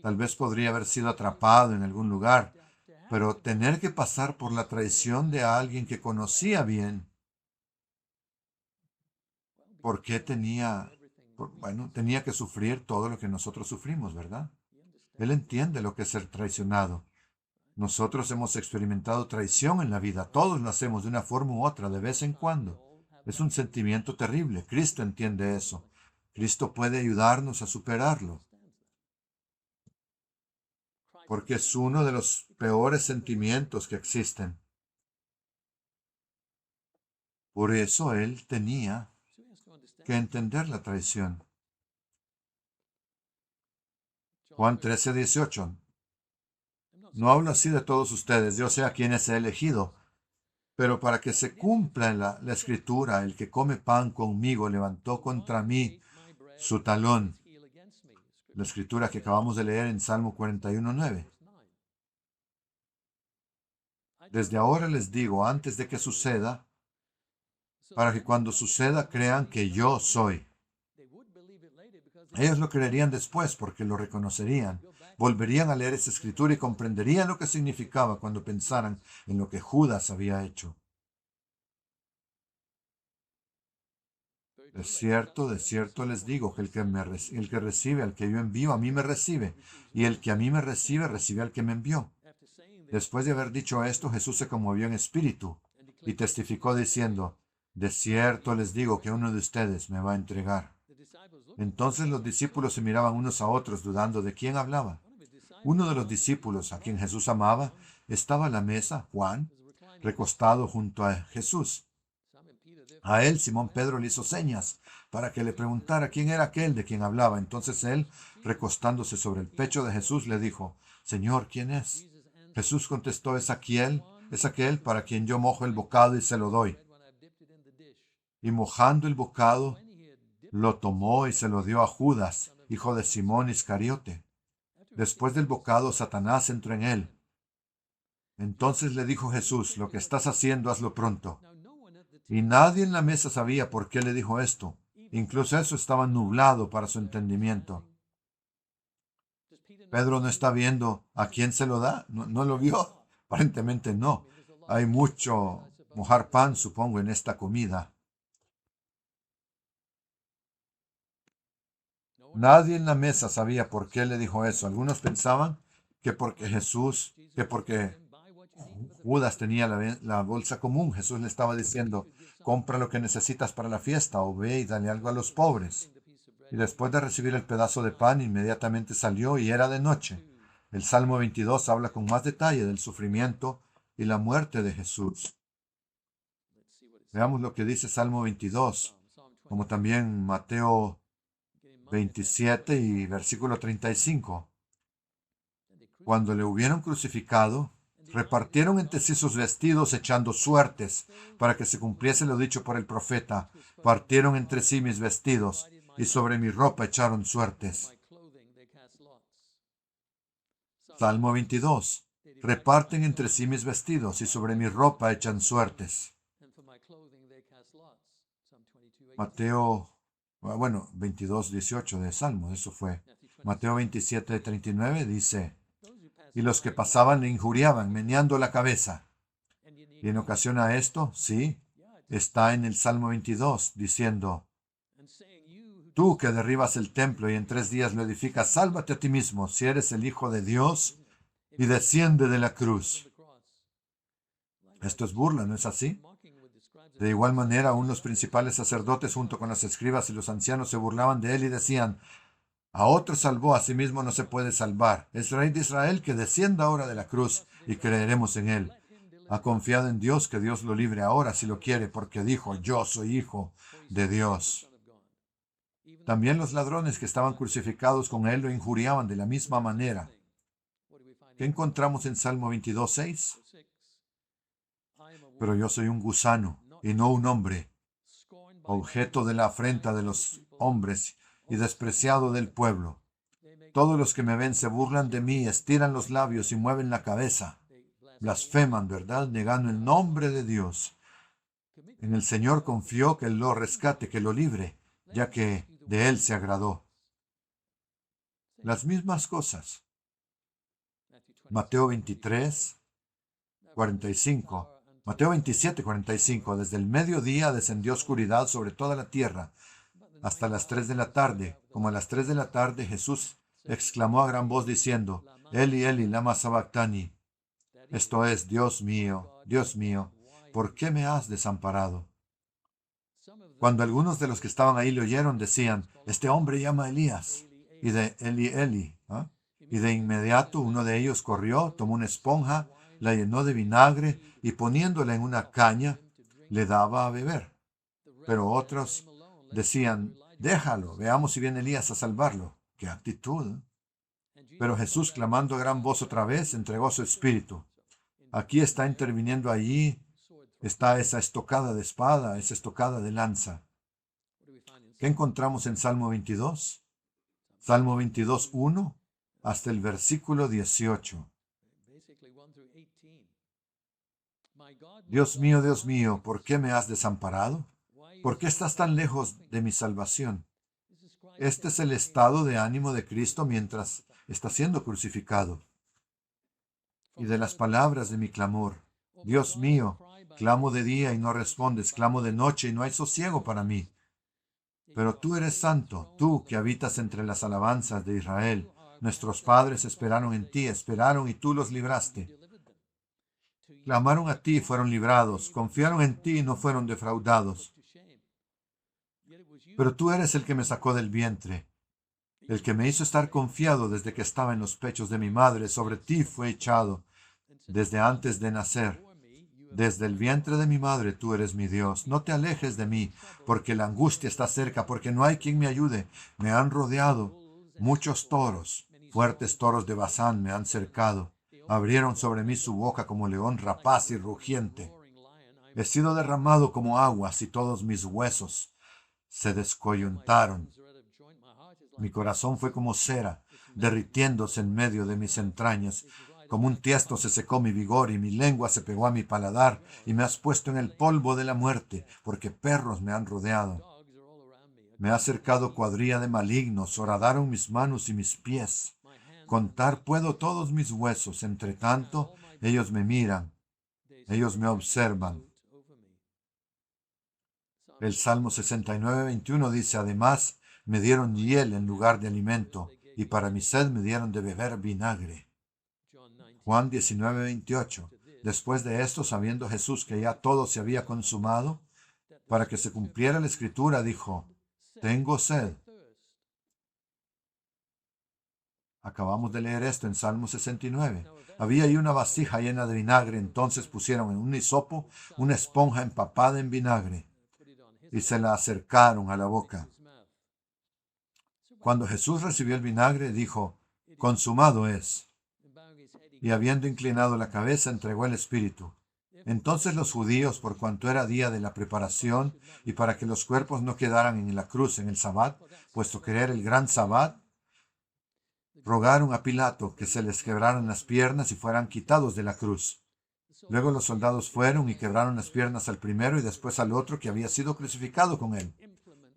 Tal vez podría haber sido atrapado en algún lugar, pero tener que pasar por la traición de alguien que conocía bien, ¿por qué tenía que sufrir todo lo que nosotros sufrimos, ¿verdad? Él entiende lo que es ser traicionado. Nosotros hemos experimentado traición en la vida. Todos lo hacemos de una forma u otra, de vez en cuando. Es un sentimiento terrible. Cristo entiende eso. Cristo puede ayudarnos a superarlo, porque es uno de los peores sentimientos que existen. Por eso Él tenía que entender la traición. Juan 13:18. No hablo así de todos ustedes, yo sé a quienes he elegido, pero para que se cumpla en la escritura, el que come pan conmigo levantó contra mí su talón. La escritura que acabamos de leer en Salmo 41:9. Desde ahora les digo, antes de que suceda, para que cuando suceda crean que yo soy. Ellos lo creerían después porque lo reconocerían. Volverían a leer esa escritura y comprenderían lo que significaba cuando pensaran en lo que Judas había hecho. De cierto les digo que el que recibe al que yo envío, a mí me recibe, y el que a mí me recibe, recibe al que me envió. Después de haber dicho esto, Jesús se conmovió en espíritu y testificó diciendo, de cierto les digo que uno de ustedes me va a entregar. Entonces los discípulos se miraban unos a otros dudando de quién hablaba. Uno de los discípulos a quien Jesús amaba estaba a la mesa, Juan, recostado junto a Jesús. A él Simón Pedro le hizo señas para que le preguntara quién era aquel de quien hablaba. Entonces él, recostándose sobre el pecho de Jesús, le dijo, Señor, ¿quién es? Jesús contestó, es aquel para quien yo mojo el bocado y se lo doy. Y mojando el bocado, lo tomó y se lo dio a Judas, hijo de Simón Iscariote. Después del bocado, Satanás entró en él. Entonces le dijo Jesús, lo que estás haciendo, hazlo pronto. Y nadie en la mesa sabía por qué le dijo esto. Incluso eso estaba nublado para su entendimiento. Pedro no está viendo a quién se lo da. ¿No lo vio? Aparentemente no. Hay mucho mojar pan, supongo, en esta comida. Nadie en la mesa sabía por qué le dijo eso. Algunos pensaban que porque Judas tenía la bolsa común. Jesús le estaba diciendo, compra lo que necesitas para la fiesta o ve y dale algo a los pobres. Y después de recibir el pedazo de pan, inmediatamente salió y era de noche. El Salmo 22 habla con más detalle del sufrimiento y la muerte de Jesús. Veamos lo que dice Salmo 22, como también Mateo 27 y versículo 35. Cuando le hubieron crucificado, repartieron entre sí sus vestidos echando suertes para que se cumpliese lo dicho por el profeta. Partieron entre sí mis vestidos y sobre mi ropa echaron suertes. Salmo 22. Reparten entre sí mis vestidos y sobre mi ropa echan suertes. Mateo, 22:18 de Salmo, eso fue. Mateo 27:39 dice, y los que pasaban le injuriaban, meneando la cabeza. Y en ocasión a esto, sí, está en el Salmo 22, diciendo, tú que derribas el templo y en 3 días lo edificas, sálvate a ti mismo, si eres el Hijo de Dios, y desciende de la cruz. Esto es burla, ¿no es así? De igual manera, aún los principales sacerdotes junto con los escribas y los ancianos se burlaban de él y decían, a otro salvó, a sí mismo no se puede salvar. Es Rey de Israel, que descienda ahora de la cruz y creeremos en él. Ha confiado en Dios, que Dios lo libre ahora si lo quiere, porque dijo, yo soy hijo de Dios. También los ladrones que estaban crucificados con él lo injuriaban de la misma manera. ¿Qué encontramos en Salmo 22:6? Pero yo soy un gusano y no un hombre, objeto de la afrenta de los hombres y despreciado del pueblo. Todos los que me ven se burlan de mí, estiran los labios y mueven la cabeza. Blasfeman, ¿verdad? Negando el nombre de Dios. En el Señor confió que Él lo rescate, que lo libre, ya que de Él se agradó. Las mismas cosas. Mateo 23:45. Mateo 27:45. Desde el mediodía descendió oscuridad sobre toda la tierra hasta las 3 de la tarde. Como a las 3 de la tarde, Jesús exclamó a gran voz diciendo, Eli, Eli, lama sabactani. Esto es, Dios mío, ¿por qué me has desamparado? Cuando algunos de los que estaban ahí le oyeron, decían, este hombre llama a Elías. Y de Eli, Eli. Y de inmediato uno de ellos corrió, tomó una esponja, la llenó de vinagre y poniéndola en una caña, le daba a beber. Pero otros decían, déjalo, veamos si viene Elías a salvarlo. ¡Qué actitud! Pero Jesús, clamando a gran voz otra vez, entregó su espíritu. Aquí está interviniendo allí, está esa estocada de espada, esa estocada de lanza. ¿Qué encontramos en Salmo 22? Salmo 22:1 hasta el versículo 18. Dios mío, ¿por qué me has desamparado? ¿Por qué estás tan lejos de mi salvación? Este es el estado de ánimo de Cristo mientras está siendo crucificado. Y de las palabras de mi clamor, Dios mío, clamo de día y no respondes, clamo de noche y no hay sosiego para mí. Pero tú eres santo, tú que habitas entre las alabanzas de Israel. Nuestros padres esperaron en ti, esperaron y tú los libraste. Clamaron a ti y fueron librados, confiaron en ti y no fueron defraudados. Pero tú eres el que me sacó del vientre, el que me hizo estar confiado desde que estaba en los pechos de mi madre. Sobre ti fue echado desde antes de nacer. Desde el vientre de mi madre tú eres mi Dios. No te alejes de mí, porque la angustia está cerca, porque no hay quien me ayude. Me han rodeado muchos toros, fuertes toros de Basán me han cercado. Abrieron sobre mí su boca como león rapaz y rugiente. He sido derramado como aguas y todos mis huesos se descoyuntaron. Mi corazón fue como cera, derritiéndose en medio de mis entrañas. Como un tiesto se secó mi vigor y mi lengua se pegó a mi paladar, y me has puesto en el polvo de la muerte, porque perros me han rodeado. Me ha cercado cuadrilla de malignos, horadaron mis manos y mis pies. Contar puedo todos mis huesos, entre tanto ellos me miran, ellos me observan. El Salmo 69:21 dice, además, me dieron hiel en lugar de alimento, y para mi sed me dieron de beber vinagre. Juan 19:28. Después de esto, sabiendo Jesús que ya todo se había consumado, para que se cumpliera la escritura, dijo, tengo sed. Acabamos de leer esto en Salmo 69. Había ahí una vasija llena de vinagre, entonces pusieron en un hisopo una esponja empapada en vinagre y se la acercaron a la boca. Cuando Jesús recibió el vinagre, dijo, consumado es. Y habiendo inclinado la cabeza, entregó el espíritu. Entonces los judíos, por cuanto era día de la preparación, y para que los cuerpos no quedaran en la cruz en el sabbat, puesto que era el gran sabbat, rogaron a Pilato que se les quebraran las piernas y fueran quitados de la cruz. Luego los soldados fueron y quebraron las piernas al primero y después al otro que había sido crucificado con él.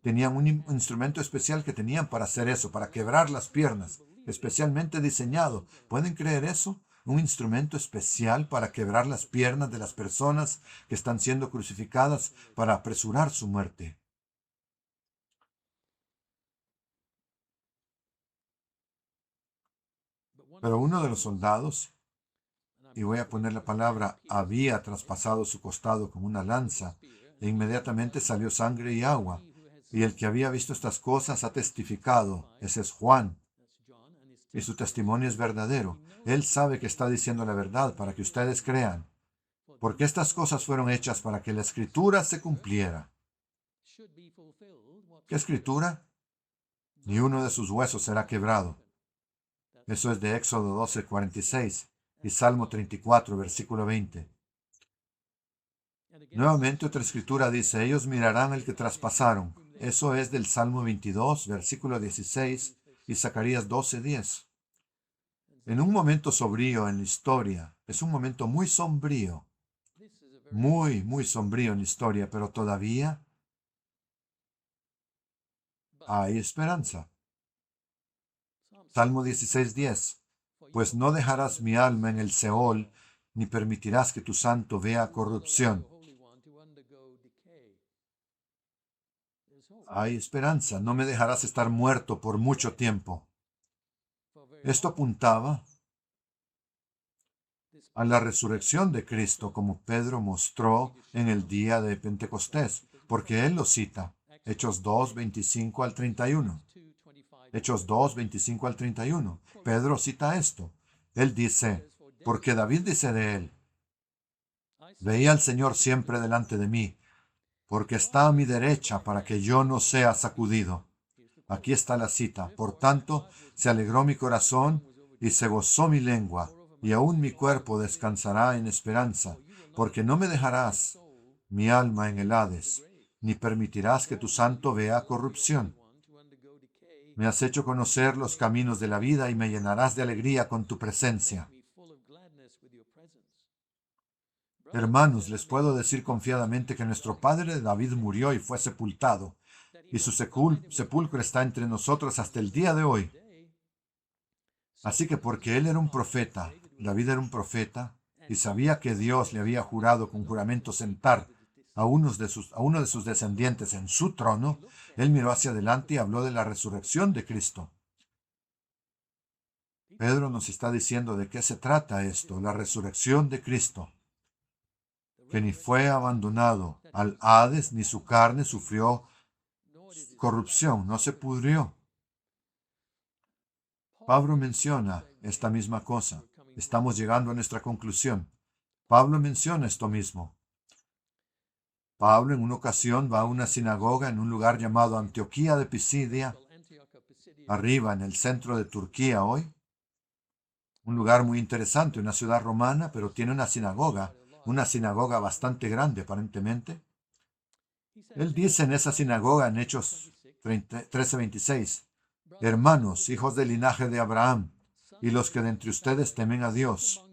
Tenían un instrumento especial que tenían para hacer eso, para quebrar las piernas, especialmente diseñado. ¿Pueden creer eso? Un instrumento especial para quebrar las piernas de las personas que están siendo crucificadas para apresurar su muerte. Pero uno de los soldados, y voy a poner la palabra, había traspasado su costado con una lanza, e inmediatamente salió sangre y agua. Y el que había visto estas cosas ha testificado, ese es Juan, y su testimonio es verdadero. Él sabe que está diciendo la verdad para que ustedes crean, porque estas cosas fueron hechas para que la escritura se cumpliera. ¿Qué escritura? ni uno de sus huesos será quebrado. Eso es de Éxodo 12:46 y Salmo 34, versículo 20. Nuevamente otra escritura dice, ellos mirarán al que traspasaron. Eso es del Salmo 22, versículo 16 y Zacarías 12:10. En un momento sombrío en la historia, es un momento muy sombrío, muy sombrío en la historia, pero todavía hay esperanza. Salmo 16:10. Pues no dejarás mi alma en el Seol, ni permitirás que tu santo vea corrupción. Hay esperanza, no me dejarás estar muerto por mucho tiempo. Esto apuntaba a la resurrección de Cristo, como Pedro mostró en el día de Pentecostés, porque él lo cita. Hechos 2, 25 al 31. Hechos 2, 25 al 31. Pedro cita esto. Él dice, porque David dice de él, veía al Señor siempre delante de mí, porque está a mi derecha para que yo no sea sacudido. Aquí está la cita. Por tanto, se alegró mi corazón y se gozó mi lengua, y aún mi cuerpo descansará en esperanza, porque no me dejarás mi alma en el Hades, ni permitirás que tu santo vea corrupción. Me has hecho conocer los caminos de la vida y me llenarás de alegría con tu presencia. Hermanos, les puedo decir confiadamente que nuestro padre David murió y fue sepultado, y su sepulcro está entre nosotros hasta el día de hoy. Así que porque él era un profeta, David era un profeta, y sabía que Dios le había jurado con juramento sentar a uno de sus descendientes en su trono, él miró hacia adelante y habló de la resurrección de Cristo. Pedro nos está diciendo de qué se trata esto, la resurrección de Cristo, que ni fue abandonado al Hades, ni su carne sufrió corrupción, no se pudrió. Pablo menciona esta misma cosa. Estamos llegando a nuestra conclusión. Pablo menciona esto mismo. Pablo en una ocasión va a una sinagoga en un lugar llamado Antioquía de Pisidia, arriba en el centro de Turquía hoy. Un lugar muy interesante, una ciudad romana, pero tiene una sinagoga bastante grande aparentemente. Él dice en esa sinagoga en Hechos 13:26, hermanos, hijos del linaje de Abraham, y los que de entre ustedes temen a Dios.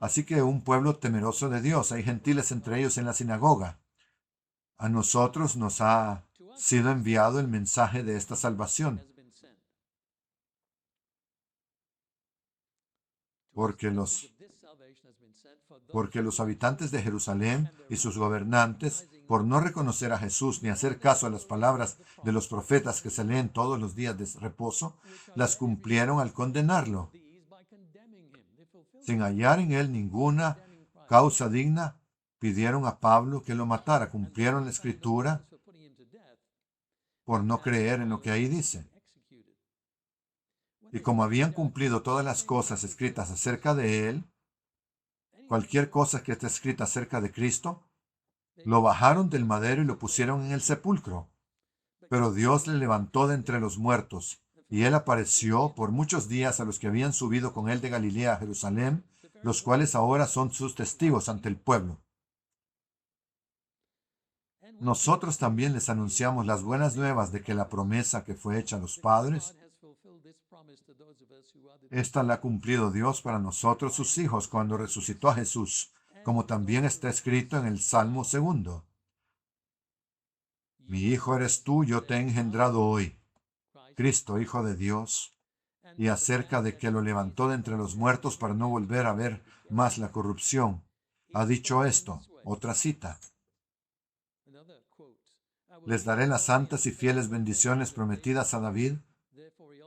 Así que un pueblo temeroso de Dios, hay gentiles entre ellos en la sinagoga. A nosotros nos ha sido enviado el mensaje de esta salvación. Porque los habitantes de Jerusalén y sus gobernantes, por no reconocer a Jesús ni hacer caso a las palabras de los profetas que se leen todos los días de reposo, las cumplieron al condenarlo. Sin hallar en él ninguna causa digna, pidieron a Pablo que lo matara. Cumplieron la escritura por no creer en lo que ahí dice. Y como habían cumplido todas las cosas escritas acerca de él, cualquier cosa que esté escrita acerca de Cristo, lo bajaron del madero y lo pusieron en el sepulcro. Pero Dios le levantó de entre los muertos, y él apareció por muchos días a los que habían subido con él de Galilea a Jerusalén, los cuales ahora son sus testigos ante el pueblo. Nosotros también les anunciamos las buenas nuevas de que la promesa que fue hecha a los padres, esta la ha cumplido Dios para nosotros sus hijos cuando resucitó a Jesús, como también está escrito en el Salmo 2. Mi hijo eres tú, yo te he engendrado hoy. Cristo, Hijo de Dios, y acerca de que lo levantó de entre los muertos para no volver a ver más la corrupción, ha dicho esto. Otra cita. Les daré las santas y fieles bendiciones prometidas a David.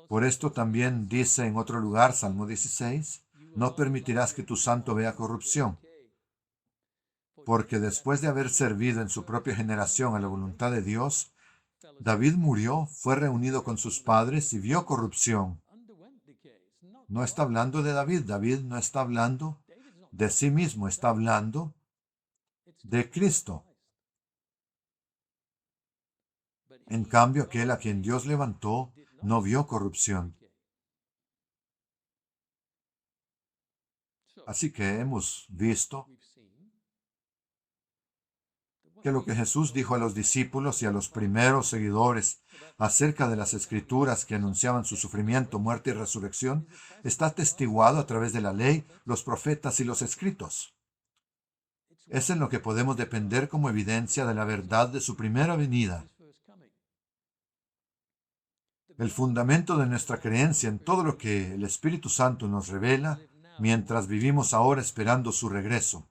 Por esto también dice en otro lugar, Salmo 16, no permitirás que tu santo vea corrupción. Porque después de haber servido en su propia generación a la voluntad de Dios, David murió, fue reunido con sus padres y vio corrupción. No está hablando de David. David no está hablando de sí mismo, está hablando de Cristo. En cambio, aquel a quien Dios levantó no vio corrupción. Así que hemos visto que lo que Jesús dijo a los discípulos y a los primeros seguidores acerca de las escrituras que anunciaban su sufrimiento, muerte y resurrección, está atestiguado a través de la ley, los profetas y los escritos. Es en lo que podemos depender como evidencia de la verdad de su primera venida. El fundamento de nuestra creencia en todo lo que el Espíritu Santo nos revela mientras vivimos ahora esperando su regreso.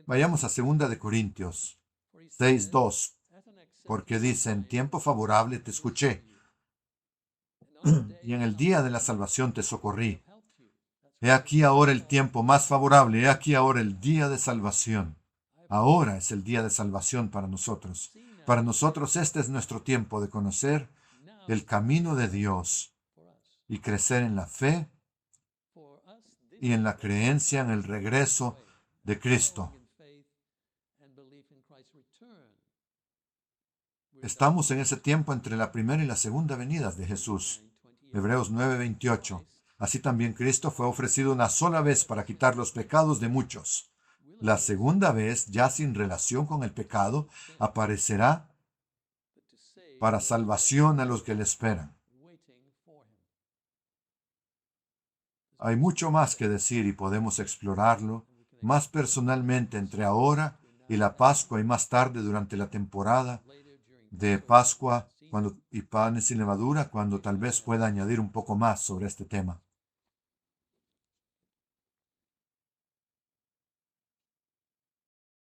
Vayamos a 2 de Corintios 6:2, porque dice, en tiempo favorable te escuché, y en el día de la salvación te socorrí. He aquí ahora el tiempo más favorable, he aquí ahora el día de salvación. Ahora es el día de salvación para nosotros. Para nosotros este es nuestro tiempo de conocer el camino de Dios y crecer en la fe y en la creencia en el regreso de Cristo. Estamos en ese tiempo entre la primera y la segunda venidas de Jesús. Hebreos 9:28. Así también Cristo fue ofrecido una sola vez para quitar los pecados de muchos. La segunda vez, ya sin relación con el pecado, aparecerá para salvación a los que le esperan. Hay mucho más que decir y podemos explorarlo más personalmente entre ahora y la Pascua y más tarde durante la temporada de Pascua y panes sin levadura, cuando tal vez pueda añadir un poco más sobre este tema.